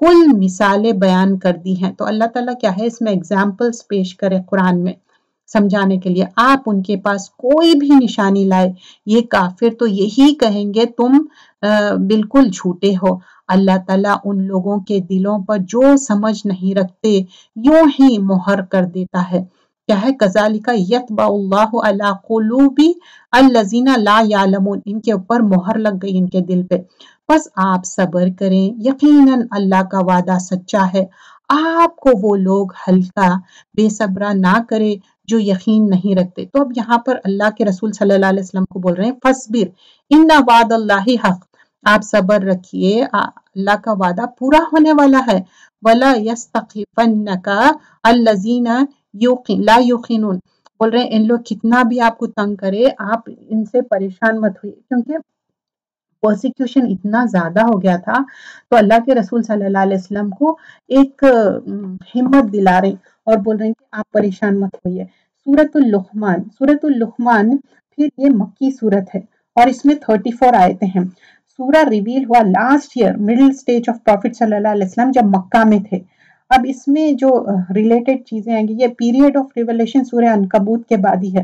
کل مثالیں بیان کر دی ہیں. تو اللہ تعالیٰ کیا ہے اس میں ایگزامپلس پیش کرے قرآن میں سمجھانے کے لیے. آپ ان کے پاس کوئی بھی نشانی لائے یہ کافر تو یہی کہیں گے تم بالکل جھوٹے ہو. اللہ تعالیٰ ان لوگوں کے دلوں پر جو سمجھ نہیں رکھتے یوں ہی مہر کر دیتا ہے. کیا ہے کذالک یطبع اللہ علی قلوب الذین لا یعلمون، ان کے اوپر مہر لگ گئی ان کے دل پہ. بس آپ صبر کریں، یقیناً اللہ کا وعدہ سچا ہے. آپ کو وہ لوگ ہلکا بے صبرا نہ کرے جو یقین نہیں رکھتے. تو اب یہاں پر اللہ کے رسول صلی اللہ علیہ وسلم کو بول رہے ہیں فصبر ان وعد اللہ حق، آپ صبر رکھیے، اللہ کا وعدہ پورا ہونے والا ہے. ولا یستخفنک الذین لا یوقنون، بول رہے ہیں ان لوگ کتنا بھی آپ کو تنگ کرے آپ ان سے پریشان مت ہوئے، کیونکہ پرسیکیوشن اتنا زیادہ ہو گیا تھا. تو اللہ کے رسول صلی اللہ علیہ وسلم کو ایک ہمت دلا رہے اور بول رہے ہیں کہ آپ پریشان مت ہوئیے. سورۃ اللقمان پھر یہ مکی سورت ہے اور اس میں 34 آیتیں ہیں. سورہ ریویل ہوا last year middle stage of prophet صلی اللہ علیہ وسلم جب مکہ میں تھے. اب اس میں جو ریلیٹڈ چیزیں آئیں گی، یہ پیریڈ آف ریولیشن سورہ عنکبوت کے بعد ہی ہے.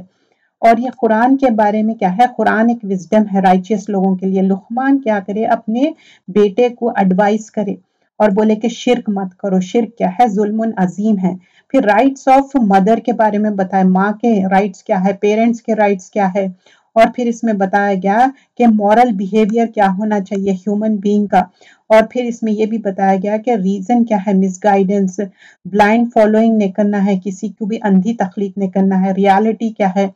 اور یہ قرآن کے بارے میں کیا ہے، قرآن ایک وزڈم ہے رائچیس لوگوں کے لیے. لقمان کیا کرے اپنے بیٹے کو ایڈوائز کرے اور بولے کہ شرک مت کرو. شرک کیا ہے، ظلم عظیم ہے. پھر رائٹس آف مدر کے بارے میں بتائے، ماں کے رائٹس کیا ہے، پیرنٹس کے رائٹس کیا ہے. اور پھر اس میں بتایا گیا کہ مورل بیہیویئر کیا ہونا چاہیے ہیومن بینگ کا. اور پھر اس میں یہ بھی بتایا گیا کہ ریزن کیا ہے، مس گائیڈنس، بلائنڈ فالوئنگ نہیں کرنا ہے، کسی کو بھی اندھی تخلیق نہیں کرنا ہے. ریالٹی کیا ہے،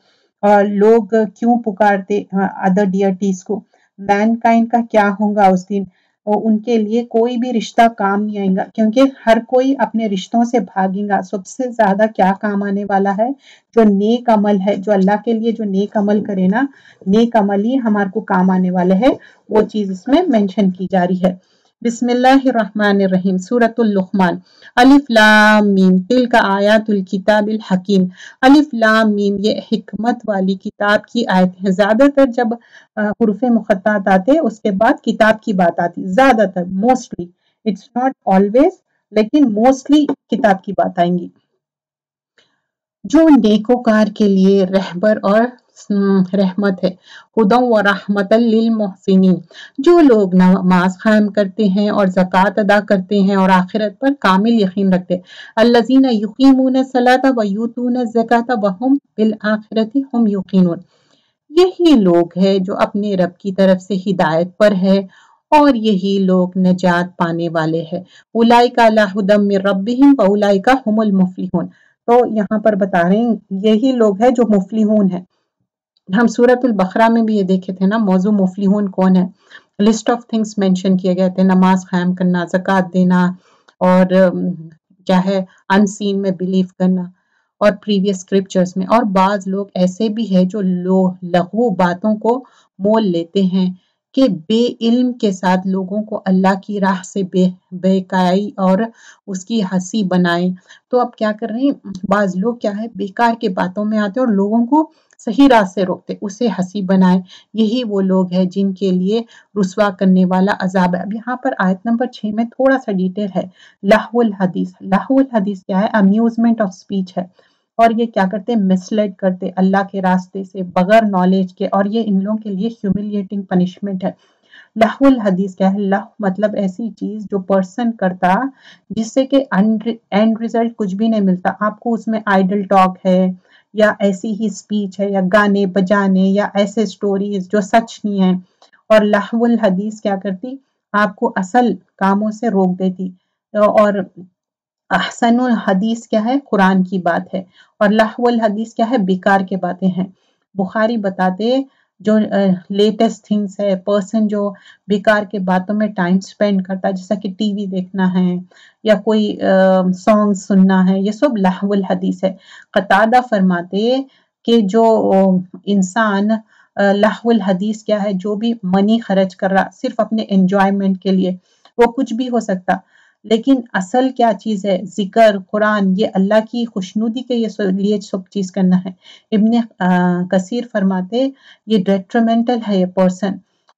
لوگ کیوں پکارتے ادر ڈیئرٹیز کو. مین کائنڈ کا کیا ہوگا اس دن، ان کے لیے کوئی بھی رشتہ کام نہیں آئے گا کیونکہ ہر کوئی اپنے رشتوں سے بھاگے گا. سب سے زیادہ کیا کام آنے والا ہے، جو نیک عمل ہے، جو اللہ کے لیے جو نیک عمل کرے نا، نیک عمل ہی ہمارے کو کام آنے والے ہے. وہ چیز اس میں مینشن کی جا رہی ہے. بسم اللہ الرحمن الرحیم. سورۃ اللقمان. الف لام میم تلک آیات الکتاب الحکیم. الف لام میم یہ حکمت والی کتاب کی آیت ہے. زیادہ تر جب حروف مقطعات آتے اس کے بعد کتاب کی بات آتی، زیادہ تر موسٹلی، اٹس ناٹ آلویز، لیکن موسٹلی کتاب کی بات آئیں گی. جو نیکوکار کے لیے رہبر اور رحمت ہے. ہدی و رحمت للمحسنین، جو لوگ نماز قائم کرتے ہیں اور زکوٰۃ ادا کرتے ہیں اور آخرت پر کامل یقین رکھتے. الذین یقیمون الصلاۃ و یؤتون الزکاۃ وہم بالآخرۃ ھم یوقنون، یہی لوگ ہیں جو اپنے رب کی طرف سے ہدایت پر ہے اور یہی لوگ نجات پانے والے ہیں. اولئک علی ھدی من ربہم واولئک ھم المفلحون. تو یہاں پر بتا رہے ہیں یہی لوگ ہیں جو مفلحون ہیں. ہم سورۃ البقرہ میں بھی یہ دیکھے تھے نا، موضوع مفلحون کون ہے. لسٹ آف تھنگس مینشن کیے گئے تھے، نماز قائم کرنا، زکوٰۃ دینا، اور کیا ہے ان سین میں بلیو کرنا، اور پریویس اسکرپچرز میں. اور بعض لوگ ایسے بھی ہیں جو لغو باتوں کو مول لیتے ہیں کہ بے علم کے ساتھ لوگوں کو اللہ کی راہ سے بہکائی اور اس کی ہنسی بنائیں. تو اب کیا کر رہے ہیں بعض لوگ، کیا ہے بیکار کے باتوں میں آتے اور لوگوں کو صحیح راہ سے روکتے، اسے ہنسی بنائے. یہی وہ لوگ ہیں جن کے لیے رسوا کرنے والا عذاب ہے. اب یہاں پر آیت نمبر 6 میں تھوڑا سا ڈیٹیل ہے. لہو الحدیث. لہو الحدیث کیا ہے، امیوزمنٹ آف اسپیچ ہے. اور یہ کیا کرتے، مسلیڈ کرتے اللہ کے راستے سے بغیر نالج کے، اور یہ ان لوگوں کے لیے ہیوملیٹنگ پنشمنٹ ہے. لہو الحدیث کیا ہے، لہو مطلب ایسی چیز جو پرسن کرتا جس سے کہ اینڈ ریزلٹ کچھ بھی نہیں ملتا. آپ کو اس میں آئیڈل ٹاک ہے یا ایسی ہی سپیچ ہے یا گانے بجانے یا ایسے سٹوریز جو سچ نہیں ہیں. اور لہو الحدیث کیا کرتی، آپ کو اصل کاموں سے روک دیتی. اور احسن الحدیث کیا ہے، قرآن کی بات ہے. اور لہو الحدیث کیا ہے، بیکار کے باتیں ہیں. بخاری بتاتے جو لیٹسٹ تھنگس ہے، پرسن جو بیکار کے باتوں میں ٹائم سپینڈ کرتا ہے، جیسا کہ ٹی وی دیکھنا ہے یا کوئی سانگ سننا ہے، یہ سب لہو الحدیث ہے. قتادہ فرماتے کہ جو انسان لہو الحدیث کیا ہے، جو بھی منی خرچ کر رہا صرف اپنے انجوائمنٹ کے لیے، وہ کچھ بھی ہو سکتا، لیکن اصل کیا چیز ہے، ذکر قرآن، یہ اللہ کی خوشنودی کے لیے سب چیز کرنا ہے. ابن کثیر فرماتے یہ ڈیٹرمنٹل ہے یہ پرسن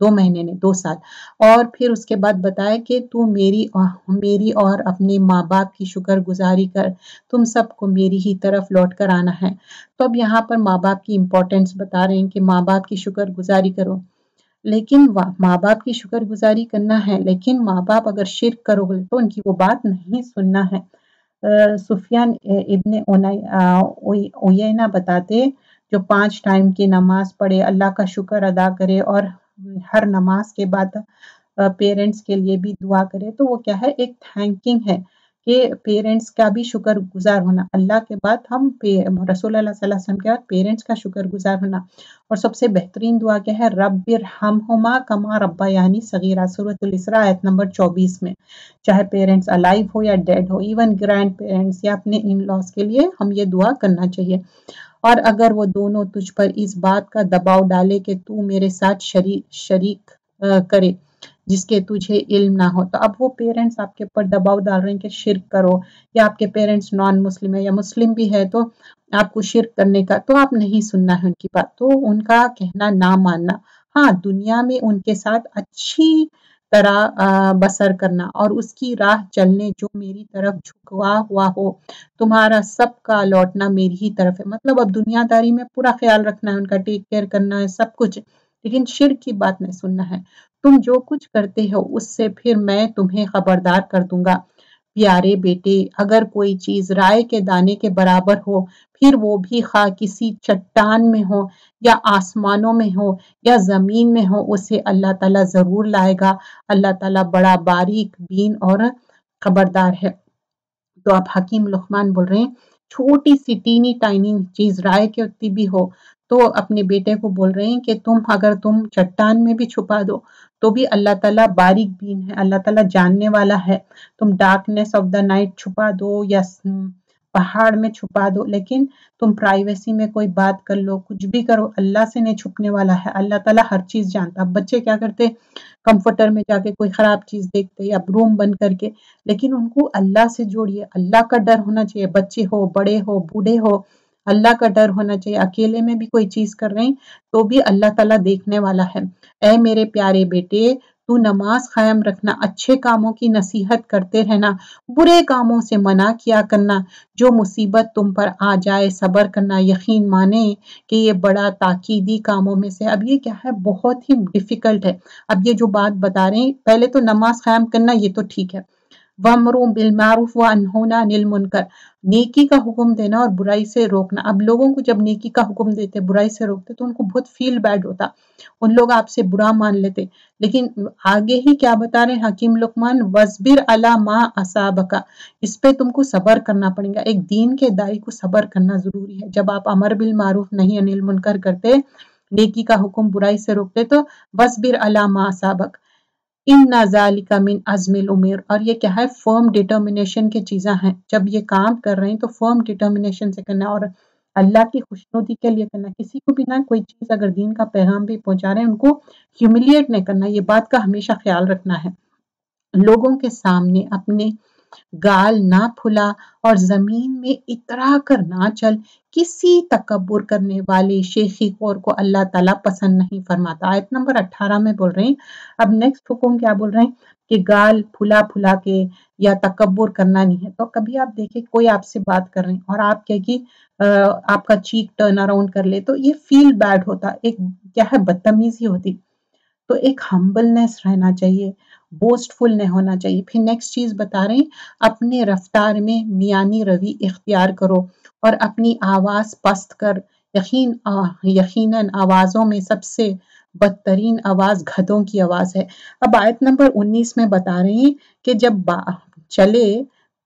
2 مہینے نے 2 سال، اور پھر اس کے بعد بتایا کہ تو میری اور اپنے ماں باپ کی شکر گزاری کر، تم سب کو میری ہی طرف لوٹ کر آنا ہے۔ تو اب یہاں پر ماں باپ کی امپورٹنس بتا رہے ہیں کہ ماں باپ کی شکر گزاری کرو، لیکن ماں باپ کی شکر گزاری کرنا ہے، لیکن ماں باپ اگر شرک کرو گے تو ان کی وہ بات نہیں سننا ہے۔ سفیان ابن عیینہ بتاتے، جو 5 ٹائم کی نماز پڑھے، اللہ کا شکر ادا کرے اور ہر نماز کے بعد پیرنٹس کے لیے بھی دعا کرے، تو وہ کیا ہے، ایک تھینکنگ ہے کہ پیرنٹس کا بھی شکر گزار ہونا، اللہ کے بعد ہم رسول اللہ صلی اللہ علیہ وسلم کے بعد پیرنٹس کا شکر گزار ہونا۔ اور سب سے بہترین دعا کیا ہے، رب ارحمہما کما ربیانی صغیرہ، سورۃ الاسراء آیت نمبر 24 میں، چاہے پیرنٹس الائیو ہو یا ڈیڈ ہو، ایون گرینڈ پیرنٹس یا اپنے ان لاس کے لیے ہم یہ دعا کرنا چاہیے۔ اور اگر وہ دونوں تجھ پر اس بات کا دباؤ ڈالے کہ تو میرے ساتھ شریک کرے جس کے تجھے علم نہ ہو، تو اب وہ پیرنٹس آپ کے اوپر دباؤ ڈال رہے ہیں کہ شرک کرو، یا آپ کے پیرنٹس نان مسلم ہے یا مسلم بھی ہے تو آپ کو شرک کرنے کا، تو آپ نہیں سننا ہے ان کی بات، تو ان کا کہنا نہ ماننا۔ ہاں، دنیا میں ان کے ساتھ اچھی طرح بسر کرنا اور اس کی راہ چلنے جو میری طرف جھکوا ہوا ہو، تمہارا سب کا لوٹنا میری ہی طرف ہے۔ مطلب اب دنیا داری میں پورا خیال رکھنا ہے، ان کا ٹیک کیئر کرنا ہے، سب کچھ، لیکن شرک کی بات نہیں سننا ہے۔ تم جو کچھ کرتے ہو اس سے پھر میں تمہیں خبردار کر دوں گا۔ پیارے بیٹے، اگر کوئی چیز رائے کے دانے کے برابر ہو، پھر وہ بھی خواہ کسی چٹان میں ہو یا آسمانوں میں ہو یا زمین میں ہو، اسے اللہ تعالیٰ ضرور لائے گا۔ اللہ تعالیٰ بڑا باریک بین اور خبردار ہے۔ تو آپ حکیم لقمان بول رہے ہیں، چھوٹی سی ٹینی ٹائنی چیز رائے کے اتنی بھی ہو تو اپنے بیٹے کو بول رہے ہیں کہ اگر تم چٹان میں بھی چھپا دو تو بھی اللہ تعالیٰ باریک بین ہے، اللہ تعالیٰ جاننے والا ہے۔ تم ڈارکنیس آف دا نائٹ چھپا دو یا پہاڑ میں چھپا دو، لیکن تم پرائیویسی میں کوئی بات کر لو، کچھ بھی کرو، اللہ سے نہیں چھپنے والا ہے، اللہ تعالیٰ ہر چیز جانتا۔ اب بچے کیا کرتے، کمفرٹر میں جا کے کوئی خراب چیز دیکھتے یا روم بند کر کے، لیکن ان کو اللہ سے جوڑیے، اللہ کا ڈر ہونا چاہیے، بچے ہو، بڑے ہو، بوڑھے ہو، اللہ کا ڈر ہونا چاہیے۔ اکیلے میں بھی کوئی چیز کر رہے ہیں تو بھی اللہ تعالیٰ دیکھنے والا ہے۔ اے میرے پیارے بیٹے، تو نماز قائم رکھنا، اچھے کاموں کی نصیحت کرتے رہنا، برے کاموں سے منع کیا کرنا، جو مصیبت تم پر آ جائے صبر کرنا، یقین مانے کہ یہ بڑا تاکیدی کاموں میں سے۔ اب یہ کیا ہے، بہت ہی ڈیفیکلٹ ہے۔ اب یہ جو بات بتا رہے ہیں، پہلے تو نماز قائم کرنا یہ تو ٹھیک ہے، وَأْمُرُوا بِالْمَعْرُوفِ وَانْهُونَ عَنِ الْمُنْكَرِ، نیکی کا حکم دینا اور برائی سے روکنا۔ اب لوگوں کو جب نیکی کا حکم دیتے، برائی سے روکتے تو ان کو بہت فیل بیڈ ہوتا، ان لوگ آپ سے برا مان لیتے، لیکن آگے ہی کیا بتا رہے ہیں حکیم لقمان، وَاصْبِرْ عَلَىٰ مَا أَصَابَكَ، اس پہ تم کو صبر کرنا پڑے گا۔ ایک دین کے داعی کو صبر کرنا ضروری ہے۔ جب آپ امر بالمعروف نہیں عن المنکر کرتے، نیکی کا حکم برائی سے روکتے، تو وَاصْبِرْ عَلَىٰ مَا أَصَابَكَ اِنَّ ذَلِكَ مِنْ عَزْمِ الْأُمُورِ، اور یہ کیا ہے، فرم ڈٹرمنیشن کی چیزاں ہیں۔ جب یہ کام کر رہے ہیں تو فرم ڈٹرمنیشن سے کرنا اور اللہ کی خوشنودی کے لیے کرنا۔ کسی کو بھی نہ کوئی چیز اگر دین کا پیغام بھی پہنچا رہے ہیں، ان کو ہیوملیٹ نہیں کرنا، یہ بات کا ہمیشہ خیال رکھنا ہے۔ لوگوں کے سامنے اپنے گال نہ پھلا اور زمین میں اترا کر نہ چل، کسی تکبر کرنے والے شیخی خور کو اللہ تعالیٰ پسند نہیں فرماتا۔ آیت نمبر 18 میں بول رہے ہیں۔ اب نیکسٹ حکم کیا بول رہے ہیں کہ گال پھلا پھلا کے یا تکبر کرنا نہیں ہے۔ تو کبھی آپ دیکھیں کوئی آپ سے بات کر رہے ہیں اور آپ کہ آپ کا چیک ٹرن اراؤنڈ کر لے تو یہ فیل بیڈ ہوتا، ایک کیا ہے، بدتمیزی ہوتی۔ تو ایک ہمبلنس رہنا چاہیے، بوسٹ فل نہیں ہونا چاہیے۔ پھر نیکسٹ چیز بتا رہے ہیں، اپنے رفتار میں میانی روی اختیار کرو اور اپنی آواز پست کر، یقیناً آوازوں میں سب سے بدترین آواز گدھوں کی آواز ہے۔ اب آیت نمبر 19 میں بتا رہے ہیں کہ جب چلے،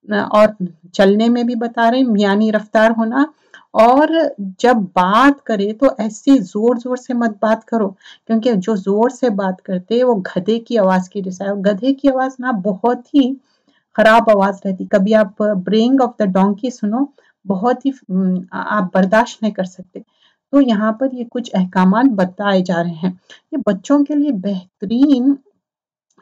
اور چلنے میں بھی بتا رہے ہیں میانی رفتار ہونا، اور جب بات کرے تو ایسی زور زور سے مت بات کرو، کیونکہ جو زور سے بات کرتے وہ گدھے کی آواز کی جیسا ہے، اور گدھے کی آواز نا بہت ہی خراب آواز رہتی۔ کبھی آپ برینگ آف دا ڈونکی سنو، بہت ہی آپ برداشت نہیں کر سکتے۔ تو یہاں پر یہ کچھ احکامات بتائے جا رہے ہیں، یہ بچوں کے لیے بہترین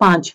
5,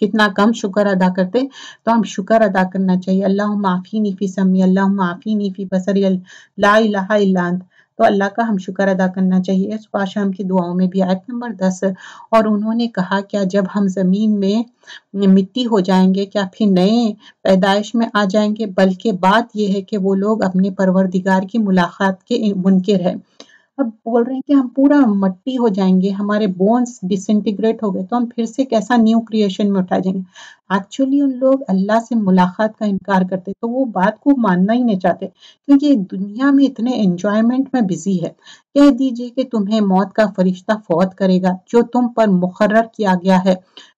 کتنا کم شکر ادا کرتے، تو ہم شکر ادا کرنا چاہیے۔ اللہم عافینی فی سمی، اللہم عافینی فی بصری، لا الہ الا انت۔ تو اللہ کا ہم شکر ادا کرنا چاہیے۔ صبح شام کی دعاؤں میں بھی آیت نمبر 10، اور انہوں نے کہا کیا جب ہم زمین میں مٹی ہو جائیں گے کیا پھر نئے پیدائش میں آ جائیں گے؟ بلکہ بات یہ ہے کہ وہ لوگ اپنے پروردگار کی ملاقات کے منکر ہیں۔ اب بول رہے ہیں کہ ہم پورا مٹی ہو جائیں گے، ہمارے بونز ڈسنٹیگریٹ ہو گئے تو ہم پھر سے کیسا نیو کریشن میں اٹھا جائیں گے؟ ایکچولی ان لوگ اللہ سے ملاقات کا انکار کرتے، تو وہ بات کو ماننا ہی نہیں چاہتے، کیونکہ دنیا میں اتنے انجوائمنٹ میں بزی ہے۔ کہہ دیجئے کہ تمہیں موت کا فرشتہ فوت کرے گا جو تم پر مقرر کیا گیا ہے،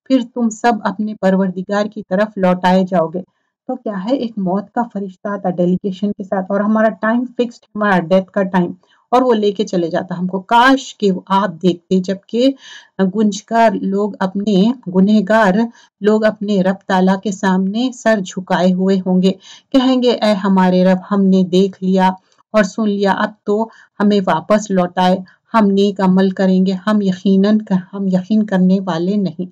پھر تم سب اپنے پروردگار کی طرف لوٹائے جاؤ گے۔ تو کیا ہے، ایک موت کا فرشتہ آتا ڈیلیگیشن کے ساتھ، اور ہمارا ٹائم فکسڈ، ہمارا ڈیتھ کا ٹائم، اور وہ لے کے چلے جاتا ہم کو۔ کاش کہ آپ دیکھتے جبکہ گنہگار لوگ اپنے رب تعالیٰ کے سامنے سر جھکائے ہوئے ہوں گے، کہیں گے اے ہمارے رب، ہم نے دیکھ لیا اور سن لیا، اب تو ہمیں واپس لوٹائے، ہم نیک عمل کریں گے، ہم یقین کرنے والے نہیں۔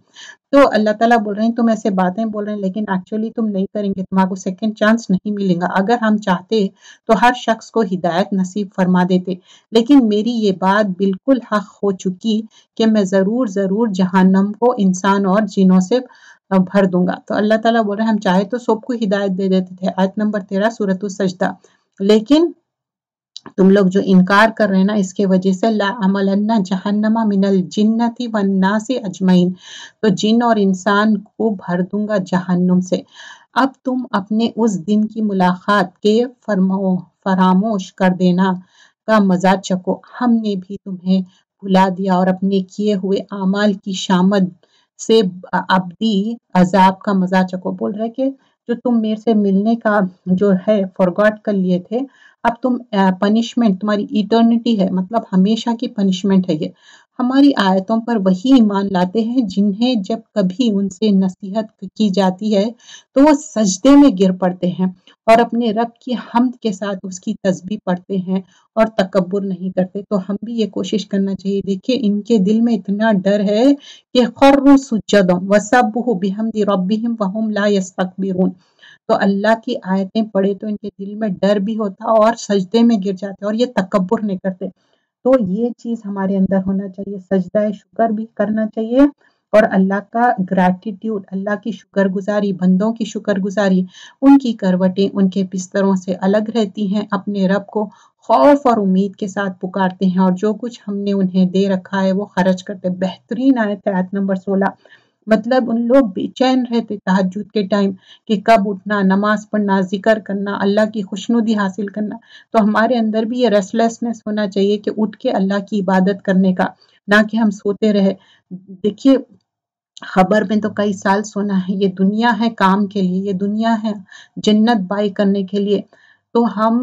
تو اللہ تعالیٰ بول رہے ہیں تم ایسے باتیں بول رہے ہیں لیکن ایکچولی تم نہیں کریں گے، تمہارے کو سیکنڈ چانس نہیں ملے گا۔ اگر ہم چاہتے تو ہر شخص کو ہدایت نصیب فرما دیتے، لیکن میری یہ بات بالکل حق ہو چکی کہ میں ضرور جہنم کو انسان اور جنوں سے بھر دوں گا۔ تو اللہ تعالیٰ بول رہے ہیں ہم چاہے تو سب کو ہدایت دے دیتے تھے، آیت نمبر 13 سورۃ السجدہ، لیکن تم لوگ جو انکار کر رہے ہیں نا، اس کے وجہ سے لَأَمْلَأَنَّ جَهَنَّمَ مِنَ الْجِنَّةِ وَالنَّاسِ أَجْمَعِينَ، تو جن اور انسان کو بھر دوں گا جہنم سے۔ اب تم اپنے اس دن کی ملاقات کے فراموش کر دینا کا مزہ چکھو، ہم نے بھی تمہیں بھلا دیا، اور اپنے کیے ہوئے اعمال کی شامت سے ابدی عذاب کا مزہ چکھو۔ بول رہے کہ جو تم میرے سے ملنے کا جو ہے فورگاٹ کر لیے تھے، اب تم پنشمنٹ، تمہاری ایٹرنٹی ہے، مطلب ہمیشہ کی پنشمنٹ ہے۔ یہ ہماری آیتوں پر وہی ایمان لاتے ہیں جنہیں جب کبھی ان سے نصیحت کی جاتی ہے تو وہ سجدے میں گر پڑتے ہیں اور اپنے رب کی حمد کے ساتھ اس کی تسبیح پڑھتے ہیں اور تکبر نہیں کرتے۔ تو ہم بھی یہ کوشش کرنا چاہیے۔ دیکھیے ان کے دل میں اتنا ڈر ہے کہ خروا سجدا وسبحوا بحمد ربهم وهم لا يستكبرون۔ تو اللہ کی آیتیں پڑھے تو ان کے دل میں ڈر بھی ہوتا اور سجدے میں گر جاتے اور یہ تکبر نہیں کرتے۔ تو یہ چیز ہمارے اندر ہونا چاہیے، سجدہ شکر بھی کرنا چاہیے، اور اللہ کا گریٹیٹیوڈ، اللہ کی شکر گزاری، بندوں کی شکر گزاری، ان کی کروٹیں ان کے بستروں سے الگ رہتی ہیں، اپنے رب کو خوف اور امید کے ساتھ پکارتے ہیں، اور جو کچھ ہم نے انہیں دے رکھا ہے وہ خرچ کرتے ہیں۔ بہترین آیت ہے آیت نمبر 16، مطلب ان لوگ بے چین رہتے تہجد کے ٹائم کہ کب اٹھنا، نماز پڑھنا، ذکر کرنا، اللہ کی خوشنودی حاصل کرنا۔ تو ہمارے اندر بھی یہ ریسٹلیسنس ہونا چاہیے کہ اٹھ کے اللہ کی عبادت کرنے کا، نہ کہ ہم سوتے رہے۔ دیکھیے خبر میں تو کئی سال سونا ہے، یہ دنیا ہے کام کے لیے، یہ دنیا ہے جنت بائی کرنے کے لیے، تو ہم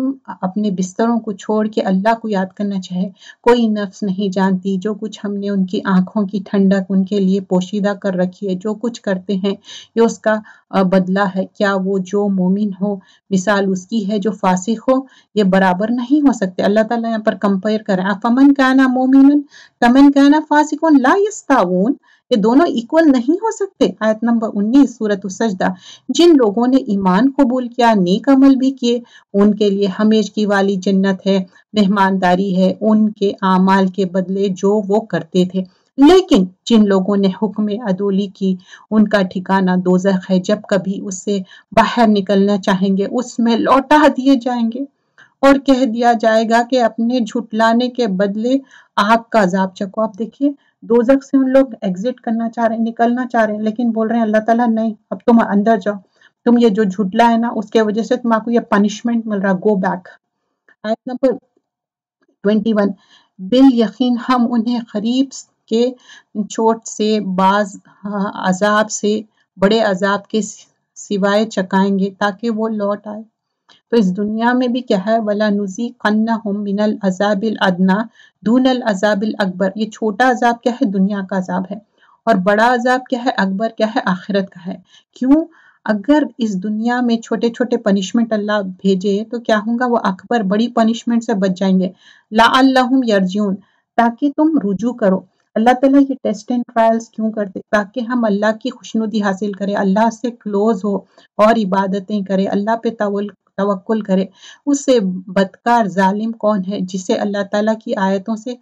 اپنے بستروں کو چھوڑ کے اللہ کو یاد کرنا چاہے۔ کوئی نفس نہیں جانتی جو کچھ ہم نے ان کی آنکھوں کی ٹھنڈک ان کے لیے پوشیدہ کر رکھی ہے، جو کچھ کرتے ہیں یہ اس کا بدلہ ہے۔ کیا وہ جو مومن ہو مثال اس کی ہے جو فاسق ہو؟ یہ برابر نہیں ہو سکتے۔ اللہ تعالیٰ یہاں پر کمپیئر کر رہے ہیں، فمن کان مومنا کمن کان فاسق لا یستوون، یہ دونوں ایکول نہیں ہو سکتے۔ آیت نمبر 19 سورۃ السجدہ، جن لوگوں نے ایمان قبول کیا، نیک عمل بھی کیے، ان کے لیے ہمیشگی والی جنت ہے، مہمانداری ہے ان کے اعمال کے بدلے جو وہ کرتے تھے۔ لیکن جن لوگوں نے حکم عدولی کی، ان کا ٹھکانہ دوزخ ہے، جب کبھی اس سے باہر نکلنا چاہیں گے اس میں لوٹا دیے جائیں گے اور کہہ دیا جائے گا کہ اپنے جھٹلانے کے بدلے آگ کا عذاب چکھو۔ اب دیکھیے دوزخ سے ان لوگ ایگزٹ کرنا چاہ رہے ہیں، نکلنا چاہ رہے ہیں، لیکن بول رہے ہیں اللہ تعالیٰ نہیں، اب تم اندر جاؤ، تم یہ جو جھٹلا ہے نا اس کے وجہ سے تم کو یہ پنشمنٹ مل رہا، گو بیک۔ آیت نمبر 21، بالیقین ہم انہیں قریب کے چوٹ سے، بعض عذاب سے، بڑے عذاب کے سوائے چکائیں گے تاکہ وہ لوٹ آئے۔ تو اس دنیا میں بھی کیا ہے، وَلَنُذِيقَنَّهُم مِّنَ الْعَذَابِ الْأَدْنَىٰ دُونَ الْعَذَابِ الْأَكْبَرِ، یہ چھوٹا عذاب کیا ہے، دنیا کا عذاب ہے، اور بڑا عذاب کیا ہے، اکبر کیا ہے، آخرت کا ہے۔ کیوں؟ اگر اس دنیا میں چھوٹے چھوٹے پنشمنٹ اللہ بھیجے تو کیا ہوگا، وہ اکبر بڑی پنشمنٹ سے بچ جائیں گے۔ لَعَلَّهُمْ يَرْجِعُونَ، تاکہ تم رجوع کرو۔ اللہ تعالیٰ یہ ٹیسٹ اینڈ ٹرائلز کیوں کرتے؟ تاکہ ہم اللہ کی خوشنودی حاصل کریں، اللہ سے کلوز ہو اور عبادتیں کرے، اللہ پہ توکل کرے۔ اس سے بدکار ظالم کون ہے جسے اللہ تعالیٰ کی آیتوں سے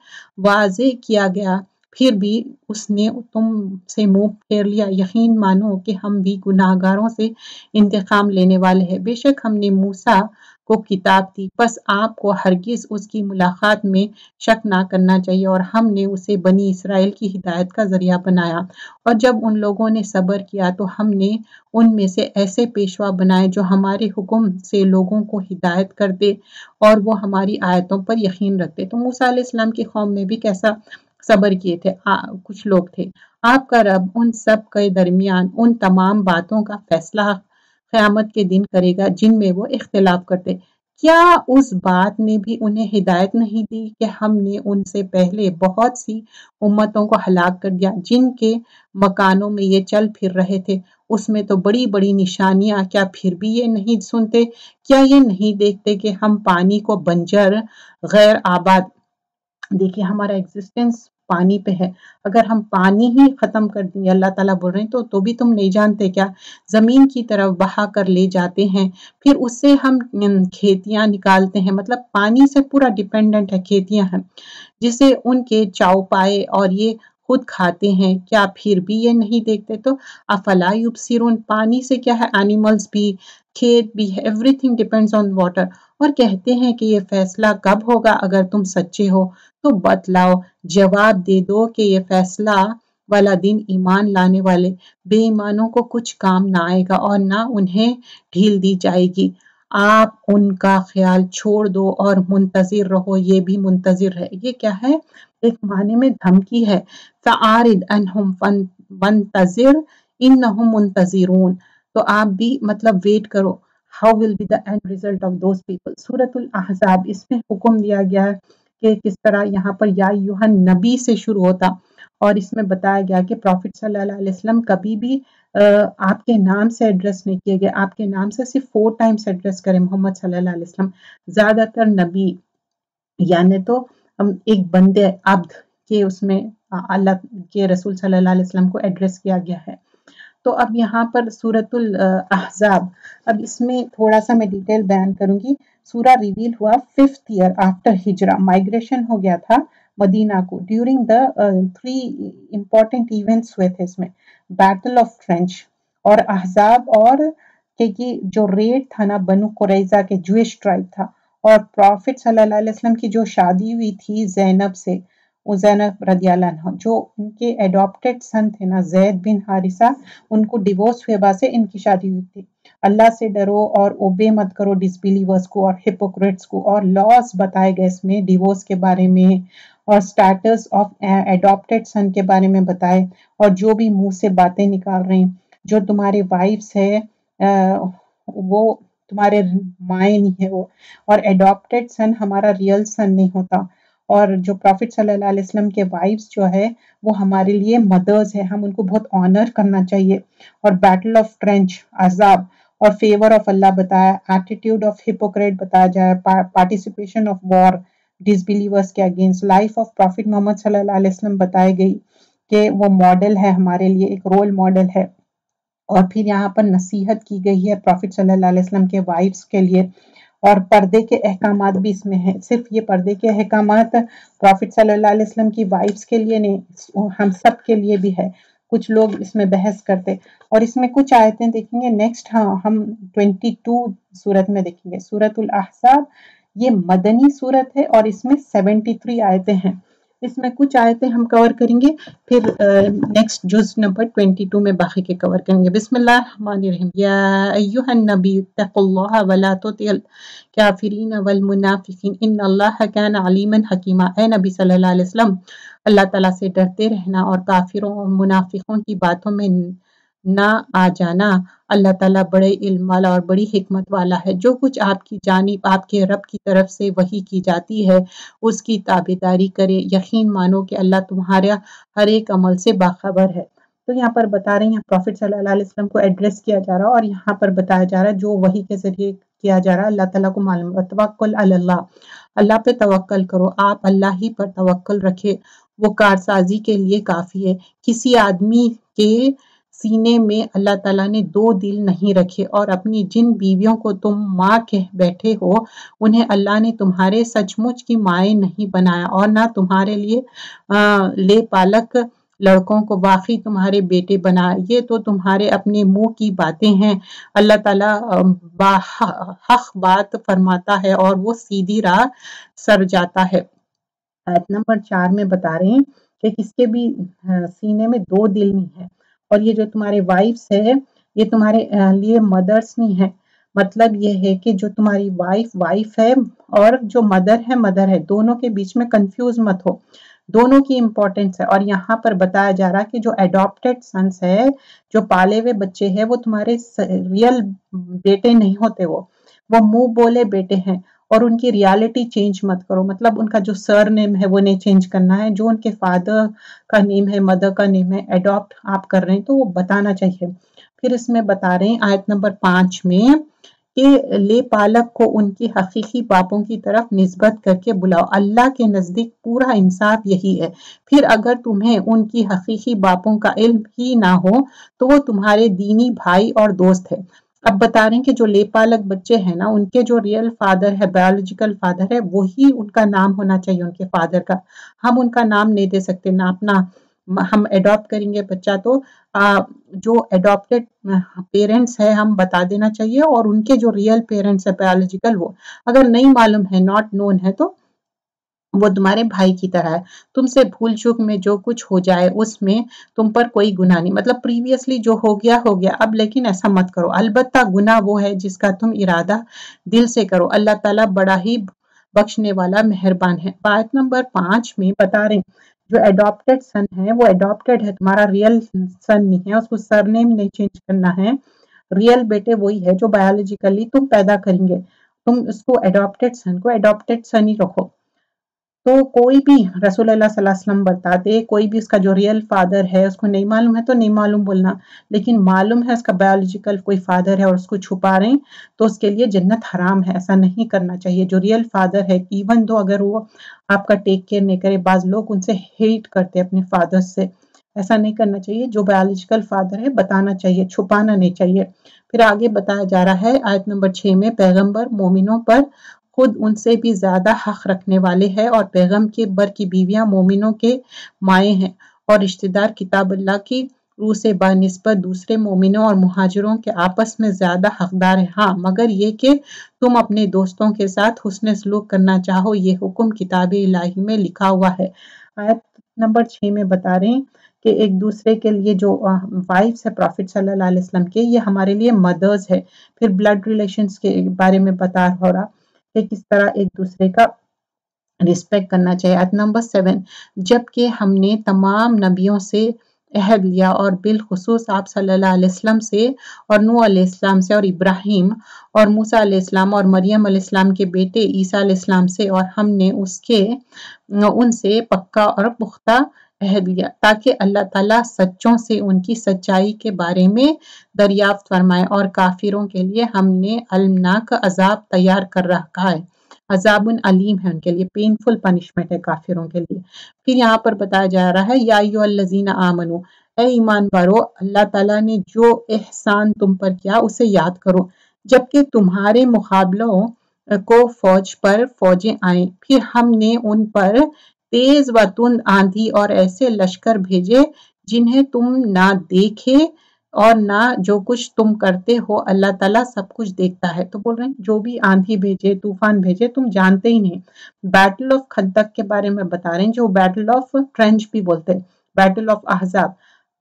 واضح کیا گیا، پھر بھی اس نے تم سے منہ پھیر لیا۔ یقین مانو کہ ہم بھی گناہگاروں سے انتقام لینے والے ہیں۔ بے شک ہم نے موسیٰ کو کتاب دی، بس آپ کو ہرگز اس کی ملاقات میں شک نہ کرنا چاہیے، اور ہم نے اسے بنی اسرائیل کی ہدایت کا ذریعہ بنایا۔ اور جب ان لوگوں نے صبر کیا تو ہم نے ان میں سے ایسے پیشوا بنائے جو ہمارے حکم سے لوگوں کو ہدایت کرتے اور وہ ہماری آیتوں پر یقین رکھتے۔ تو موسیٰ علیہ السلام کی قوم میں بھی کیسا صبر کیے تھے، کچھ لوگ تھے۔ آپ کا رب ان سب کے درمیان ان تمام باتوں کا فیصلہ قیامت کے دن کرے گا جن میں وہ اختلاف کرتے۔ کیا اس بات نے بھی انہیں ہدایت نہیں دی کہ ہم نے ان سے پہلے بہت سی امتوں کو ہلاک کر دیا جن کے مکانوں میں یہ چل پھر رہے تھے، اس میں تو بڑی بڑی نشانیاں، کیا پھر بھی یہ نہیں سنتے؟ کیا یہ نہیں دیکھتے کہ ہم پانی کو بنجر غیر آباد، دیکھیے ہمارا ایگزسٹنس پانی پہ ہے، اگر ہم پانی ہی ختم کر دیں، اللہ تعالیٰ بول رہے ہیں تو بھی تم نہیں جانتے کیا؟ زمین کی طرف بہا کر لے جاتے ہیں، پھر اس سے ہم کھیتیاں نکالتے ہیں، مطلب پانی سے پورا ڈیپینڈنٹ ہے، کھیتیاں ہیں جسے ان کے چوپائے اور یہ خود کھاتے ہیں، کیا پھر بھی یہ نہیں دیکھتے؟ تو افلا یبصرون، پانی سے کیا ہے، اینیملز بھی، کھیت بھی ہے، every thing depends on water. اور کہتے ہیں کہ یہ فیصلہ کب ہوگا؟ اگر تم سچے ہو تو بتلاؤ، جواب دے دو کہ یہ فیصلہ والا دن ایمان لانے والے بے ایمانوں کو کچھ کام نہ آئے گا اور نہ انہیں ڈھیل دی جائے گی۔ آپ ان کا خیال چھوڑ دو اور منتظر رہو، یہ بھی منتظر ہے۔ یہ کیا ہے؟ ایک معنی میں دھمکی ہے، فَأَعْرِضْ عَنْهُمْ وَانتَظِرْ إِنَّهُمْ مُنتَظِرُونَ، تو آپ بھی مطلب ویٹ کرو، how will be the end result of those people۔ سورۃ الاحزاب، اس میں حکم دیا گیا ہے کہ کس طرح یہاں پر یا ایھا نبی سے شروع ہوتا، اور اس میں بتایا گیا کہ پروفٹ صلی اللہ علیہ وسلم کبھی بھی آپ کے نام سے ایڈریس نہیں کیے گئے، آپ کے نام سے صرف 4 ٹائمز ایڈریس کریں محمد صلی اللہ علیہ وسلم۔ زیادہ تر نبی یعنی تو ایک بندے عبد کے اس میں اللہ کے رسول صلی اللہ علیہ وسلم کو ایڈریس کیا گیا ہے۔ تو اب یہاں پر سورۃ الاحزاب، اب اس میں تھوڑا سا میں ڈیٹیل بیان کروں گی۔ سورہ ریویل ہوا 5th ایئر آفٹر ہجرہ، مائگریشن ہو گیا تھا مدینہ کو، ڈیورنگ دا 3 امپورٹنٹ ایونٹس ہوئے تھے اس میں، بیٹل آف ٹرینچ اور احزاب، اور کہ یہ جو ریڈ تھا نا بنو قریظہ کے جوئش ٹرائب تھا، اور پروفٹ صلی اللہ علیہ وسلم کی جو شادی ہوئی تھی زینب سے، وہ زینب رضی اللہ عنہ جو ان کے ایڈاپٹیڈ سن تھے نا زید بن حارثہ، ان کو ڈیورس ہوئے بعد سے ان کی شادی ہوئی تھی۔ اللہ سے ڈرو اور اوبے مت کرو ڈس بلیورز کو اور ہپوکریٹس کو، اور لاز بتائے گئے اس میں ڈیورس کے بارے میں اور سٹیٹس آف ایڈاپٹیڈ سن کے بارے میں بتائے، اور جو بھی منہ سے باتیں نکال رہے ہیں، جو تمہارے وائفز ہے وہ تمہارے مائیں نہیں ہے وہ، اور ایڈاپٹیڈ سن ہمارا ریئل سن نہیں ہوتا، اور جو پروفٹ صلی اللہ علیہ وسلم کے وائفز جو ہے وہ ہمارے لیے مدرز ہے، ہم ان کو بہت آنر کرنا چاہیے۔ اور بیٹل آف ٹرینچ، عذاب اور فیور آف اللہ بتایا، ایٹیٹیوڈ آف ہپوکریٹ بتایا جائے، participation of war disbelievers کے against, life of prophet Muhammad صلی اللہ علیہ وسلم بتائی گئی کہ وہ ماڈل ہے ہمارے لیے، ایک رول ماڈل ہے۔ اور پھر یہاں پر نصیحت کی گئی ہے پروفٹ صلی اللہ علیہ وسلم کے وائفز کے لیے، اور پردے کے احکامات بھی اس میں ہیں۔ صرف یہ پردے کے احکامات پروفٹ صلی اللہ علیہ وسلم کی وائفز کے لیے نہیں، ہم سب کے لیے بھی ہے۔ کچھ لوگ اس میں بحث کرتے، اور اس میں کچھ آیتیں دیکھیں گے نیکسٹ، ہم 22 سورت میں دیکھیں گے۔ سورۃ الاحزاب یہ مدنی سورت ہے اور اس میں 73 آیتیں ہیں، اس میں کچھ آیتیں ہم کور کریں گے، پھر نیکسٹ جز نمبر 22 میں باقی کے کور کریں گے۔ بسم اللہ الرحمن الرحیم، یا ایھا النبی اتقوا اللہ ولا تطع الکافرین والمنافقین ان اللہ کان علیما حکیما۔ اے نبی صلی اللہ علیہ وسلم، اللہ تعالیٰ سے ڈرتے رہنا اور کافروں اور منافقوں کی باتوں میں نہ آ جانا، اللہ تعالیٰ بڑے علم والا اور بڑی حکمت والا ہے۔ جو کچھ آپ کی جانب آپ کے رب کی طرف سے وحی کی جاتی ہے اس کی تابعداری کرے، یقین مانو کہ اللہ تمہارا ہر ایک عمل سے باخبر ہے۔ تو یہاں پر بتا رہے ہیں پروفٹ صلی اللہ علیہ وسلم کو ایڈریس کیا جا رہا، اور یہاں پر بتایا جا رہا ہے جو وحی کے ذریعے کیا جا رہا، اللہ تعالیٰ کو معلوم ہے۔ توکل علی اللہ، اللہ پہ توکل کرو، آپ اللہ ہی پر توکل رکھے وہ کارسازی کے لیے کافی ہے۔ کسی آدمی کے سینے میں اللہ تعالیٰ نے 2 دل نہیں رکھے، اور اپنی جن بیویوں کو تم ماں کہہ بیٹھے ہو انہیں اللہ نے تمہارے سچ مچ کی مائیں نہیں بنایا، اور نہ تمہارے لیے لے پالک لڑکوں کو واقعی تمہارے بیٹے بنا۔ یہ تو تمہارے اپنے منہ کی باتیں ہیں، اللہ تعالیٰ حق بات فرماتا ہے اور وہ سیدھی راہ سر جاتا ہے۔ آیت نمبر 4 میں بتا رہے ہیں کہ کس کے بھی سینے میں 2 دل نہیں ہے، اور یہ جو تمہارے وائفس ہے یہ تمہارے لیے مدرس نہیں ہے۔ مطلب یہ ہے کہ جو تمہاری وائف ہے اور جو مدر ہے، دونوں کے بیچ میں کنفیوز مت ہو، دونوں کی امپورٹنس ہے۔ اور یہاں پر بتایا جا رہا کہ جو ایڈاپٹیڈ سنس ہے، جو پالے ہوئے بچے ہیں، وہ تمہارے ریئل بیٹے نہیں ہوتے، وہ منہ بولے بیٹے ہیں، اور ان کی ریالٹی چینج مت کرو۔ مطلب ان کا جو سر نیم ہے وہ نہیں چینج کرنا ہے، جو ان کے فادر کا نیم ہے، مدر کا نیم ہے، ایڈاپٹ آپ کر رہے ہیں تو وہ بتانا چاہیے۔ پھر اس میں بتا رہے ہیں آیت نمبر 5 میں کہ لے پالک کو ان کی حقیقی باپوں کی طرف نسبت کر کے بلاؤ، اللہ کے نزدیک پورا انصاف یہی ہے۔ پھر اگر تمہیں ان کی حقیقی باپوں کا علم ہی نہ ہو تو وہ تمہارے دینی بھائی اور دوست ہے۔ اب بتا رہے ہیں کہ جو لے پالک بچے ہیں نا، ان کے جو ریئل فادر ہے، بایولوجیکل فادر ہے، وہی ان کا نام ہونا چاہیے ان کے فادر کا۔ ہم ان کا نام نہیں دے سکتے، نہ اپنا ہم ایڈاپٹ کریں گے بچہ تو جو ایڈاپٹیڈ پیرنٹس ہے ہم بتا دینا چاہیے، اور ان کے جو ریئل پیرنٹس ہے بایولوجیکل، وہ اگر نہیں معلوم ہے، ناٹ نون ہے، تو وہ تمہارے بھائی کی طرح ہے۔ تم سے بھول چوک میں جو کچھ ہو جائے اس میں تم پر کوئی گناہ نہیں، مطلب پریویسلی جو ہو گیا ہو گیا، اب لیکن ایسا مت کرو۔ البتہ گناہ وہ ہے جس کا تم ارادہ دل سے کرو، اللہ تعالیٰ بڑا ہی بخشنے والا مہربان ہے۔ آیت نمبر 5 میں بتا رہے ہیں جو ایڈاپٹیڈ سن ہے وہ ایڈاپٹیڈ ہے، تمہارا ریئل سن نہیں ہے، اس کو سر نیم نہیں چینج کرنا ہے۔ ریئل بیٹے وہی ہے جو بایولوجیکلی تم پیدا کریں گے، تم اس کو ایڈاپٹیڈ سن ہی رکھو۔ تو کوئی بھی رسول اللہ صلی اللہ علیہ وسلم بتاتے، کوئی بھی اس کا جو ریئل فادر ہے اس کو نہیں معلوم ہے تو نہیں معلوم بولنا، لیکن معلوم ہے اس کا بایولوجیکل کوئی فادر ہے اور اس کو چھپا رہے ہیں تو اس کے لیے جنت حرام ہے، ایسا نہیں کرنا چاہیے۔ جو ریئل فادر ہے، ایون دو اگر وہ آپ کا ٹیک کیئر نہیں کرے، بعض لوگ ان سے ہیٹ کرتے اپنے فادر سے، ایسا نہیں کرنا چاہیے۔ جو بایولوجیکل فادر ہے بتانا چاہیے، چھپانا نہیں چاہیے۔ پھر آگے بتایا جا رہا ہے آیت نمبر 6 میں پیغمبر مومنوں پر خود ان سے بھی زیادہ حق رکھنے والے ہیں، اور پیغم کے بر کی بیویاں مومنوں کے مائیں ہیں، اور رشتہ دار کتاب اللہ کی روح سے بنسبت دوسرے مومنوں اور مہاجروں کے آپس میں زیادہ حقدار ہیں، ہاں مگر یہ کہ تم اپنے دوستوں کے ساتھ حسن سلوک کرنا چاہو، یہ حکم کتاب الہی میں لکھا ہوا ہے۔ آیت نمبر 6 میں بتا رہے ہیں کہ ایک دوسرے کے لیے جو وائفس ہے پروفٹ صلی اللہ علیہ وسلم کے، یہ ہمارے لیے مدرز ہے۔ پھر بلڈ ریلیشنز کے بارے میں بتا ہو رہا کہ کس طرح ایک دوسرے کا رسپیکٹ کرنا چاہیے۔ آیت نمبر 7 جبکہ ہم نے تمام نبیوں سے عہد لیا، اور بالخصوص آپ صلی اللہ علیہ وسلم سے، اور نوح علیہ السلام سے، اور ابراہیم اور موسیٰ علیہ السلام اور مریم علیہ السلام کے بیٹے عیسیٰ علیہ السلام سے، اور ہم نے ان سے پکا اور پختہ عہد لیا تاکہ اللہ تعالیٰ سچوں سے ان کی سچائی کے بارے میں دریافت فرمائے، اور کافروں کے لیے ہم نے المناک عذاب تیار کر رکھا ہے۔ عذاب علیم ہے ان کے لیے، پینفل پنشمنٹ ہے کافروں کے لیے۔ پھر یہاں پر بتایا جا رہا ہے یا ایھا الذین آمنو، اے ایمان والو، اللہ تعالیٰ نے جو احسان تم پر کیا اسے یاد کرو، جبکہ تمہارے مقابلوں کو فوج پر فوجیں آئیں، پھر ہم نے ان پر تیز و تند آندھی اور ایسے لشکر بھیجے جنہیں تم نہ دیکھے اور نہ جو کچھ تم کرتے ہو، اللہ تعالیٰ سب کچھ دیکھتا ہے۔ تو بول رہے ہیں جو بھی آندھی بھیجے، طوفان بھیجے، تم جانتے ہی نہیں۔ بیٹل آف خندق کے بارے میں بتا رہے ہیں، جو بیٹل آف ٹرنچ بھی بولتے ہیں، بیٹل آف احزاب۔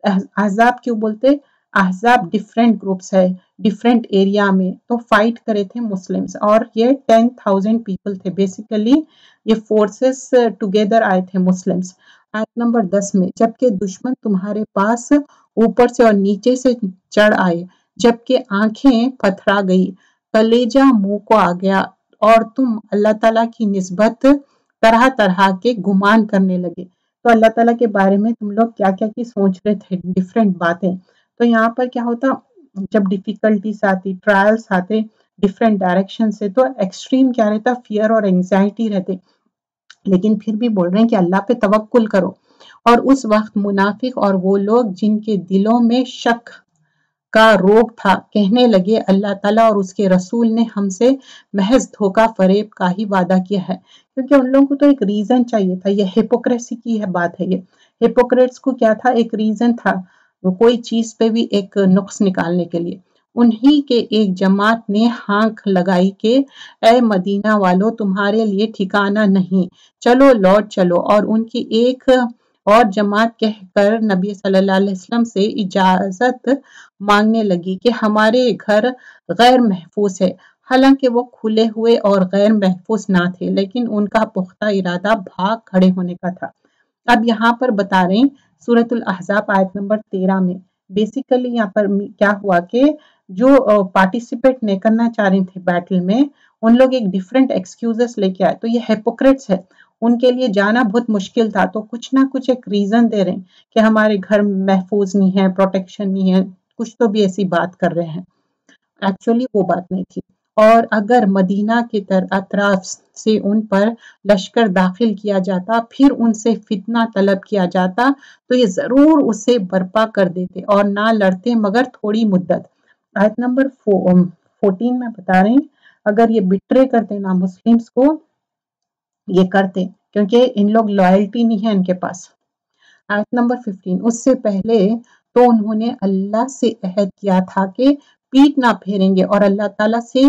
احزاب کیوں بولتے؟ احزاب ڈیفرنٹ گروپس ہے، ڈیفرنٹ ایریا میں، تو فائٹ کرے تھے مسلمز، اور یہ 10,000 پیپل تھے بیسیکلی، یہ فورسز ٹوگیدر آئے تھے مسلمز۔ آیت نمبر 10 میں جبکہ دشمن تمہارے پاس اوپر سے اور نیچے سے چڑھ آئے، جبکہ آنکھیں پتھرا گئی، کلیجہ منہ کو آ گیا، اور تم اللہ تعالیٰ کی نسبت طرح طرح کے گمان کرنے لگے۔ تو اللہ تعالیٰ کے بارے میں تم لوگ کیا کیا کی سوچ رہے تھے، ڈیفرنٹ باتیں۔ تو یہاں پر کیا ہوتا، جب ڈیفیکلٹیز آتی، ٹرائلز آتے ڈیفرنٹ ڈائریکشن سے، تو ایکسٹریم کیا رہتا، فیئر اور انگزائٹی رہتے، لیکن پھر بھی بول رہے ہیں کہ اللہ پہ توکل کرو، اور اس وقت منافق اور وہ لوگ جن کے دلوں میں شک کا روگ تھا کہنے لگے اللہ تعالیٰ اور اس کے رسول نے ہم سے محض دھوکہ فریب کا ہی وعدہ کیا ہے، کیونکہ ان لوگوں کو تو ایک ریزن چاہیے تھا. یہ ہپوکریسی کی بات ہے. یہ ہپوکریٹس کو کیا تھا؟ ایک ریزن تھا کوئی چیز پہ بھی ایک نقص نکالنے کے لیے. انہی کے ایک جماعت نے ہانک لگائی کہ اے مدینہ والو تمہارے لیے ٹھکانہ نہیں، چلو لوٹ چلو. اور ان کی ایک اور جماعت کہہ کر نبی صلی اللہ علیہ وسلم سے اجازت مانگنے لگی کہ ہمارے گھر غیر محفوظ ہے، حالانکہ وہ کھلے ہوئے اور غیر محفوظ نہ تھے، لیکن ان کا پختہ ارادہ بھاگ کھڑے ہونے کا تھا. اب یہاں پر بتا رہے ہیں سورۃ الاحزاب آیت نمبر 13 میں بیسیکلی یہاں پر کیا ہوا کہ جو پارٹیسپیٹ نہیں کرنا چاہ رہے تھے بیٹل میں، ان لوگ ایک ڈیفرنٹ ایکسکیوزز لے کے آئے. تو یہ ہیپوکریٹس ہے، ان کے لیے جانا بہت مشکل تھا، تو کچھ نہ کچھ ایک ریزن دے رہے ہیں کہ ہمارے گھر محفوظ نہیں ہے، پروٹیکشن نہیں ہے، کچھ تو بھی ایسی بات کر رہے ہیں. ایکچولی وہ بات نہیں تھی. اور اگر مدینہ کے اطراف سے ان پر لشکر داخل کیا جاتا، پھر ان سے فتنہ طلب کیا جاتا تو یہ ضرور اسے برپا کر دیتے اور نہ لڑتے مگر تھوڑی مدت. آیت نمبر 14 میں بتا رہے ہیں اگر یہ بٹرے کرتے نا مسلمز کو، یہ کرتے کیونکہ ان لوگ لائلٹی نہیں ہے ان کے پاس. آیت نمبر 15 اس سے پہلے تو انہوں نے اللہ سے عہد کیا تھا کہ پیٹ نہ پھیریں گے اور اللہ تعالیٰ سے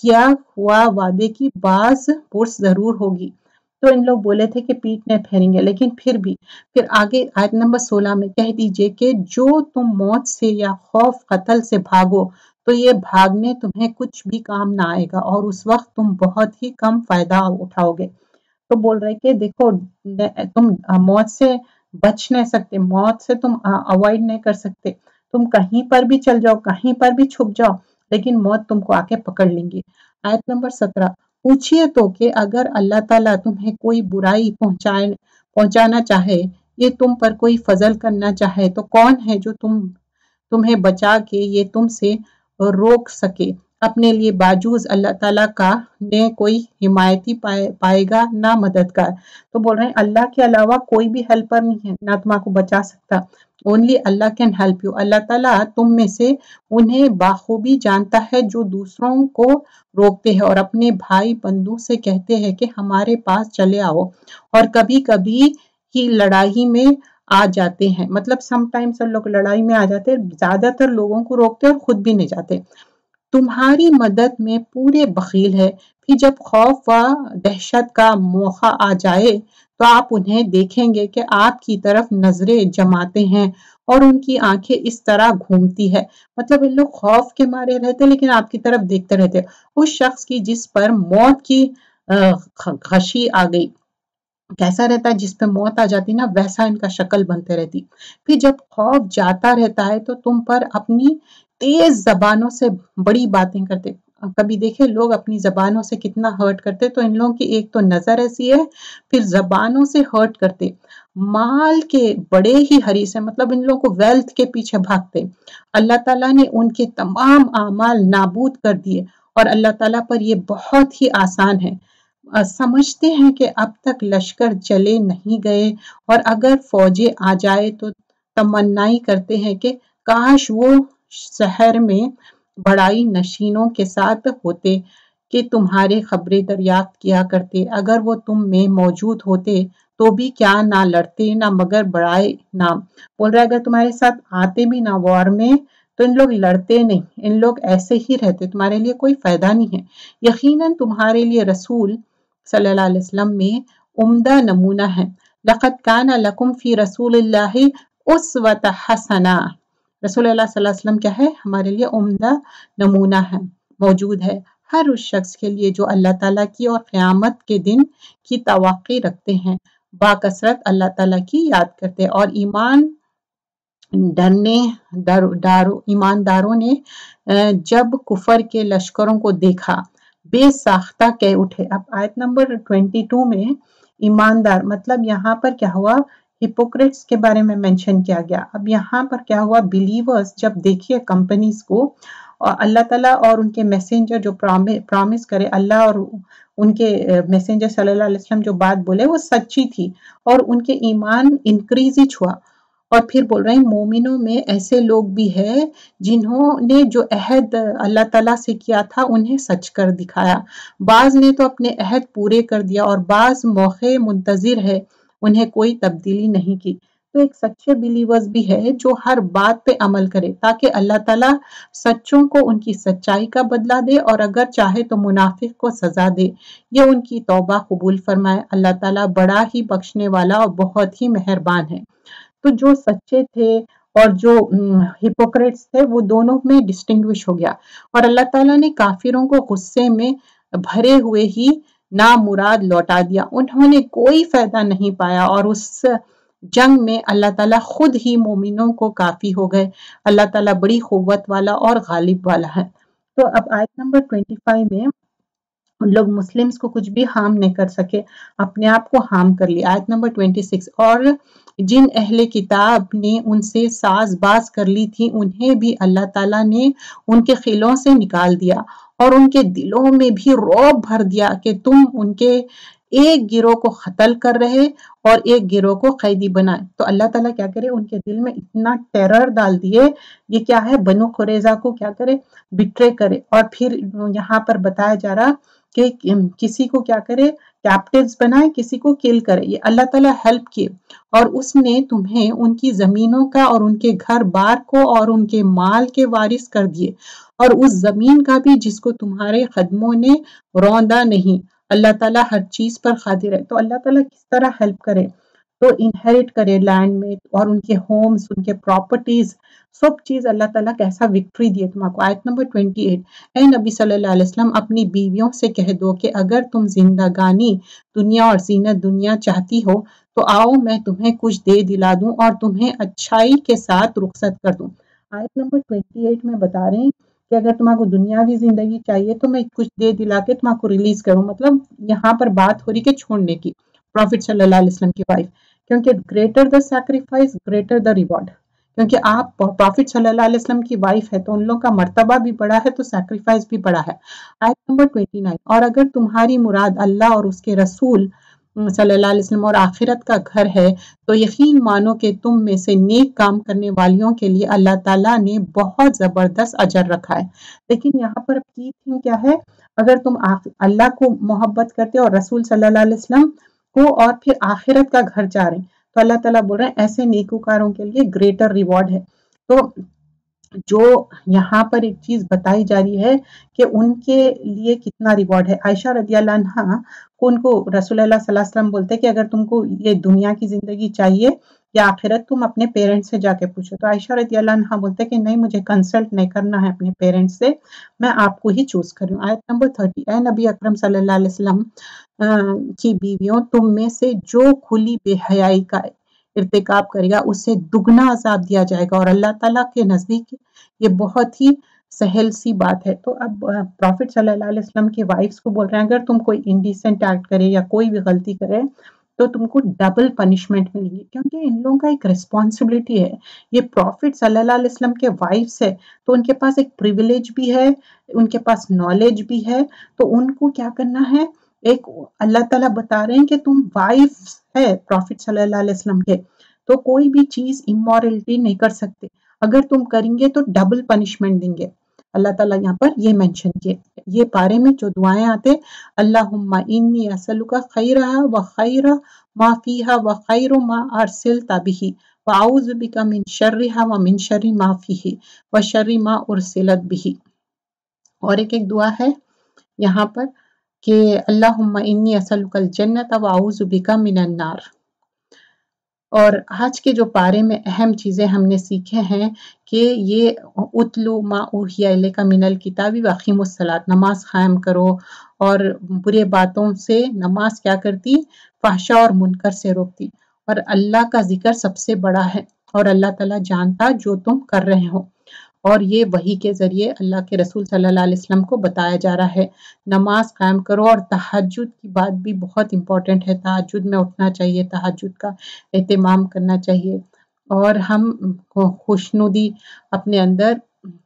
کیا ہوا وعدے کی باز پرس ضرور ہوگی. تو ان لوگ بولے تھے کہ پیٹ نہیں پھیریں گے، لیکن پھر آگے آیت نمبر 16 میں کہہ دیجئے کہ جو تم موت سے یا خوف قتل سے بھاگو تو یہ بھاگنے تمہیں کچھ بھی کام نہ آئے گا اور اس وقت تم بہت ہی کم فائدہ اٹھاؤ گے. تو بول رہے کہ دیکھو تم موت سے بچ نہیں سکتے، موت سے تم اوائڈ نہیں کر سکتے، تم کہیں پر بھی چل جاؤ، کہیں پر بھی چھپ جاؤ، لیکن موت تم کو آ کے پکڑ لیں گی. آیت نمبر 17 پوچھئے تو کہ اگر اللہ تعالیٰ تمہیں کوئی برائی پہنچانا چاہے، یہ تم پر کوئی فضل کرنا چاہے تو کون ہے جو تمہیں بچا کے یہ تم سے روک سکے؟ اپنے لیے باجوز اللہ تعالیٰ کا نے کوئی حمایتی پائے گا نہ مددگار. تو بول رہے ہیں اللہ کے علاوہ کوئی بھی ہیلپر نہیں ہے، نہ تم کو بچا سکتا. Only Allah can help you. اللہ تعالیٰ تم میں سے انہیں باخوبی جانتا ہے جو دوسروں کو روکتے ہیں اور اپنے بھائی بندوں سے کہتے ہیں کہ ہمارے پاس چلے آؤ، اور کبھی کبھی ہی لڑائی میں آ جاتے ہیں. مطلب سم ٹائمز لوگ لڑائی میں آ جاتے ہیں، زیادہ تر لوگوں کو روکتے اور خود بھی نہیں جاتے. تمہاری مدد میں پورے بخیل ہے، پھر جب خوف و دہشت کا موقع آ جائے تو آپ انہیں دیکھیں گے کہ آپ کی طرف نظریں جماتے ہیں اور ان کی آنکھیں اس طرح گھومتی ہے. مطلب ان لوگ خوف کے مارے رہتے لیکن آپ کی طرف دیکھتے رہتے. اس شخص کی جس پر موت کی غشی آ گئی، کیسا رہتا ہے جس پہ موت آ جاتی نا ویسا ان کا شکل بنتے رہتی. پھر جب خوف جاتا رہتا ہے تو تم پر اپنی تیز زبانوں سے بڑی باتیں کرتے. کبھی دیکھے لوگ اپنی زبانوں سے کتنا ہرٹ کرتے، تو ان لوگوں کی ایک تو نظر ایسی ہے، پھر زبانوں سے ہرٹ کرتے. مال کے بڑے ہی حریص ہیں، مطلب ان لوگوں کو ویلتھ کے پیچھے بھاگتے. اللہ تعالیٰ نے ان کے تمام اعمال نابود کر دیے اور اللہ تعالیٰ پر یہ بہت ہی آسان ہے. سمجھتے ہیں کہ اب تک لشکر چلے نہیں گئے اور اگر فوجیں آ جائے تو تمنائی کرتے ہیں کہ کاش وہ شہر میں بڑائی نشینوں کے ساتھ ہوتے کہ تمہارے خبریں دریافت کیا کرتے. اگر وہ تم میں موجود ہوتے تو بھی کیا نہ لڑتے نہ مگر بڑائے نام. بول رہا ہے اگر تمہارے ساتھ آتے بھی نہ وار میں تو ان لوگ لڑتے نہیں، ان لوگ ایسے ہی رہتے، تمہارے لیے کوئی فائدہ نہیں ہے. یقیناً تمہارے لیے رسول صلی اللہ علیہ وسلم میں عمدہ نمونہ ہے. لقد کان لکم فی رسول اللہ اسوۃ حسنہ. رسول اللہ صلی اللہ علیہ وسلم کیا ہے؟ ہمارے لیے عمدہ نمونہ ہے، موجود ہے ہر اس شخص کے لیے جو اللہ تعالیٰ کی اور قیامت کے دن کی توقع رکھتے ہیں، باکثرت اللہ تعالیٰ کی یاد کرتے ہیں. اور ایمانداروں نے جب کفر کے لشکروں کو دیکھا بے ساختہ کہہ اٹھے. اب آیت نمبر 22 میں ایماندار مطلب یہاں پر کیا ہوا؟ ہپوکریٹس کے بارے میں منشن کیا گیا. اب یہاں پر کیا ہوا؟ بلیورز جب دیکھیے کمپنیز کو اور اللہ تعالیٰ اور ان کے میسنجر جو پرامس کرے، اللہ اور ان کے میسنجر صلی اللہ علیہ وسلم جو بات بولے وہ سچی تھی اور ان کے ایمان انکریز ہی ہوا۔ اور پھر بول رہے ہیں مومنوں میں ایسے لوگ بھی ہیں جنہوں نے جو عہد اللہ تعالیٰ سے کیا تھا انہیں سچ کر دکھایا، بعض نے تو اپنے عہد پورے کر دیا اور بعض موقع منتظر ہے، انہیں کوئی تبدیلی نہیں کی۔ تو ایک سچے بلیورز بھی ہے جو ہر بات پہ عمل کرے تاکہ اللہ تعالیٰ سچوں کو ان کی سچائی کا بدلہ دے اور اگر چاہے تو منافق کو سزا دے، یہ ان کی توبہ قبول فرمائے۔ اللہ تعالیٰ بڑا ہی بخشنے والا اور بہت ہی مہربان ہے۔ تو جو سچے تھے اور جو ہپوکریٹس تھے وہ دونوں میں ڈسٹنگوش ہو گیا، اور اللہ تعالیٰ نے کافروں کو غصے میں بھرے ہوئے ہی نامراد لوٹا دیا، انہوں نے کوئی فائدہ نہیں پایا، اور اس جنگ میں اللہ تعالیٰ خود ہی مومنوں کو کافی ہو گئے۔ اللہ تعالیٰ بڑی قوت والا اور غالب والا ہے۔ تو اب آیت نمبر 25 میں ان لوگ مسلمز کو کچھ بھی ہارم نہیں کر سکے، اپنے آپ کو ہارم کر لیا۔ آیت نمبر 26، اور جن اہل کتاب نے ان سے ساز باز کر لی تھی انہیں بھی اللہ تعالیٰ نے ان کے خلوں سے نکال دیا اور ان کے دلوں میں بھی رعب بھر دیا کہ تم ان کے ایک گروہ کو قتل کر رہے اور ایک گروہ کو قیدی بنائے۔ تو اللہ تعالیٰ کیا کرے، ان کے دل میں اتنا ٹیرر ڈال دیے، یہ کیا ہے، بنو قریظہ کو کیا کرے، بٹرے کرے۔ اور پھر یہاں پر بتایا جا رہا کہ کسی کو کیا کرے، کیپٹیوز بنائے، کسی کو کل کرے، یہ اللہ تعالیٰ ہیلپ کیے، اور اس نے تمہیں ان کی زمینوں کا اور ان کے گھر بار کو اور ان کے مال کے وارث کر دیے، اور اس زمین کا بھی جس کو تمہارے قدموں نے روندا نہیں۔ اللہ تعالیٰ ہر چیز پر قادر ہے۔ تو اللہ تعالیٰ کس طرح ہیلپ کرے، تو انہیریٹ کرے لینڈ میں، اور ان کے ہومز، ان کے پراپرٹیز، سب چیز اللہ تعالیٰ کیسا وکٹری دیے تم کو۔ آیت نمبر 28، اے نبی صلی اللہ علیہ وسلم اپنی بیویوں سے کہہ دو کہ اگر تم زندگانی دنیا اور زینت دنیا چاہتی ہو تو آؤ میں تمہیں کچھ دے دلا دوں اور تمہیں اچھائی کے ساتھ رخصت کر دوں۔ آیت نمبر 28 میں بتا رہے ہیں کہ اگر تمہیں کو دنیاوی زندگی چاہیے تو میں کچھ دے دلا کے تمہیں کو ریلیز کروں، مطلب یہاں پر بات ہو رہی کہ چھوڑنے کی، پروفٹ صلی اللہ علیہ وسلم کی وائف، کیونکہ greater the sacrifice greater the reward, کیونکہ آپ پروفٹ صلی اللہ علیہ وسلم کی وائف ہے تو ان لوگوں کا مرتبہ بھی بڑا ہے تو سیکریفائس بھی بڑا ہے۔ آیت نمبر 29، اور اگر تمہاری مراد اللہ اور اس کے رسول صلی اللہ علیہ وسلم اور آخرت کا گھر ہے تو یقین مانو کہ تم میں سے نیک کام کرنے والیوں کے لیے اللہ تعالیٰ نے بہت زبردست اجر رکھا ہے۔ لیکن یہاں پر کی تھنگ کیا ہے، اگر تم اللہ کو محبت کرتے اور رسول صلی اللہ علیہ وسلم کو اور پھر آخرت کا گھر چاہ رہے ہیں تو اللہ تعالیٰ بول رہے ہیں ایسے نیکوکاروں کے لیے گریٹر ریوارڈ ہے۔ تو جو یہاں پر ایک چیز بتائی جا رہی ہے کہ ان کے لیے کتنا ریوارڈ ہے۔ عائشہ رضی اللہ عنہ کو ان کو رسول اللہ صلی اللہ علیہ وسلم بولتے کہ اگر تم کو یہ دنیا کی زندگی چاہیے یا آخرت، تم اپنے پیرنٹس سے جا کے پوچھو، تو عائشہ رضی اللہ عنہ بولتے کہ نہیں، مجھے کنسلٹ نہیں کرنا ہے اپنے پیرنٹس سے، میں آپ کو ہی چوز کروں۔ آیت نمبر 30، اے نبی اکرم صلی اللہ علیہ وسلم کی بیویوں، تم میں سے جو کھلی بے حیائی کا ارتکاب کرے گا اسے دگنا عذاب دیا جائے گا، اور اللہ تعالیٰ کے نزدیک یہ بہت ہی سہل سی بات ہے۔ تو اب پروفٹ صلی اللہ علیہ وسلم کی وائفز کو بول رہے ہیں اگر تم کوئی انڈیسنٹ ایکٹ کرے یا کوئی بھی غلطی کرے تو تم کو ڈبل پنشمنٹ ملے گی، کیونکہ ان لوگوں کا ایک ریسپانسبلٹی ہے، یہ پروفٹ صلی اللہ علیہ وسلم کے وائفز ہے تو ان کے پاس ایک پریویلیج بھی ہے، ان کے پاس نالج بھی ہے، تو ان کو کیا کرنا ہے، ایک اللہ تعالیٰ بتا رہے ہیں کہ تم وائف ہے پروفٹ صلی اللہ علیہ وسلم کے، تو کوئی بھی چیز امورلٹی نہیں کر سکتے، اگر تم کریں گے تو ڈبل پنشمنٹ دیں گے۔ اللہ تعالیٰ یہاں پر یہ مینشن کیے، یہ پارے میں جو دعائیں آتے، اللہم انی اسألک خیرہا و خیر ما فیہا و خیر ما ارسلت بہ واعوذ بک من شرہا و من شر ما فیہ و شر ما ارسلت بہ۔ اور ایک دعا ہے یہاں پر کہ اللہم انی اسألک الجنۃ و اعوذ بک من النار۔ اور آج کے جو پارے میں اہم چیزیں ہم نے سیکھے ہیں کہ یہ اتلو ما اوحی الیک من الکتاب واقیموا الصلاۃ، نماز قائم کرو، اور برے باتوں سے نماز کیا کرتی، فحشاء اور منکر سے روکتی، اور اللہ کا ذکر سب سے بڑا ہے، اور اللہ تعالیٰ جانتا جو تم کر رہے ہو، اور یہ وحی کے ذریعے اللہ کے رسول صلی اللہ علیہ وسلم کو بتایا جا رہا ہے۔ نماز قائم کرو، اور تہجد کی بات بھی بہت امپورٹنٹ ہے، تہجد میں اٹھنا چاہیے، تہجد کا اہتمام کرنا چاہیے، اور ہم خوشنودی اپنے اندر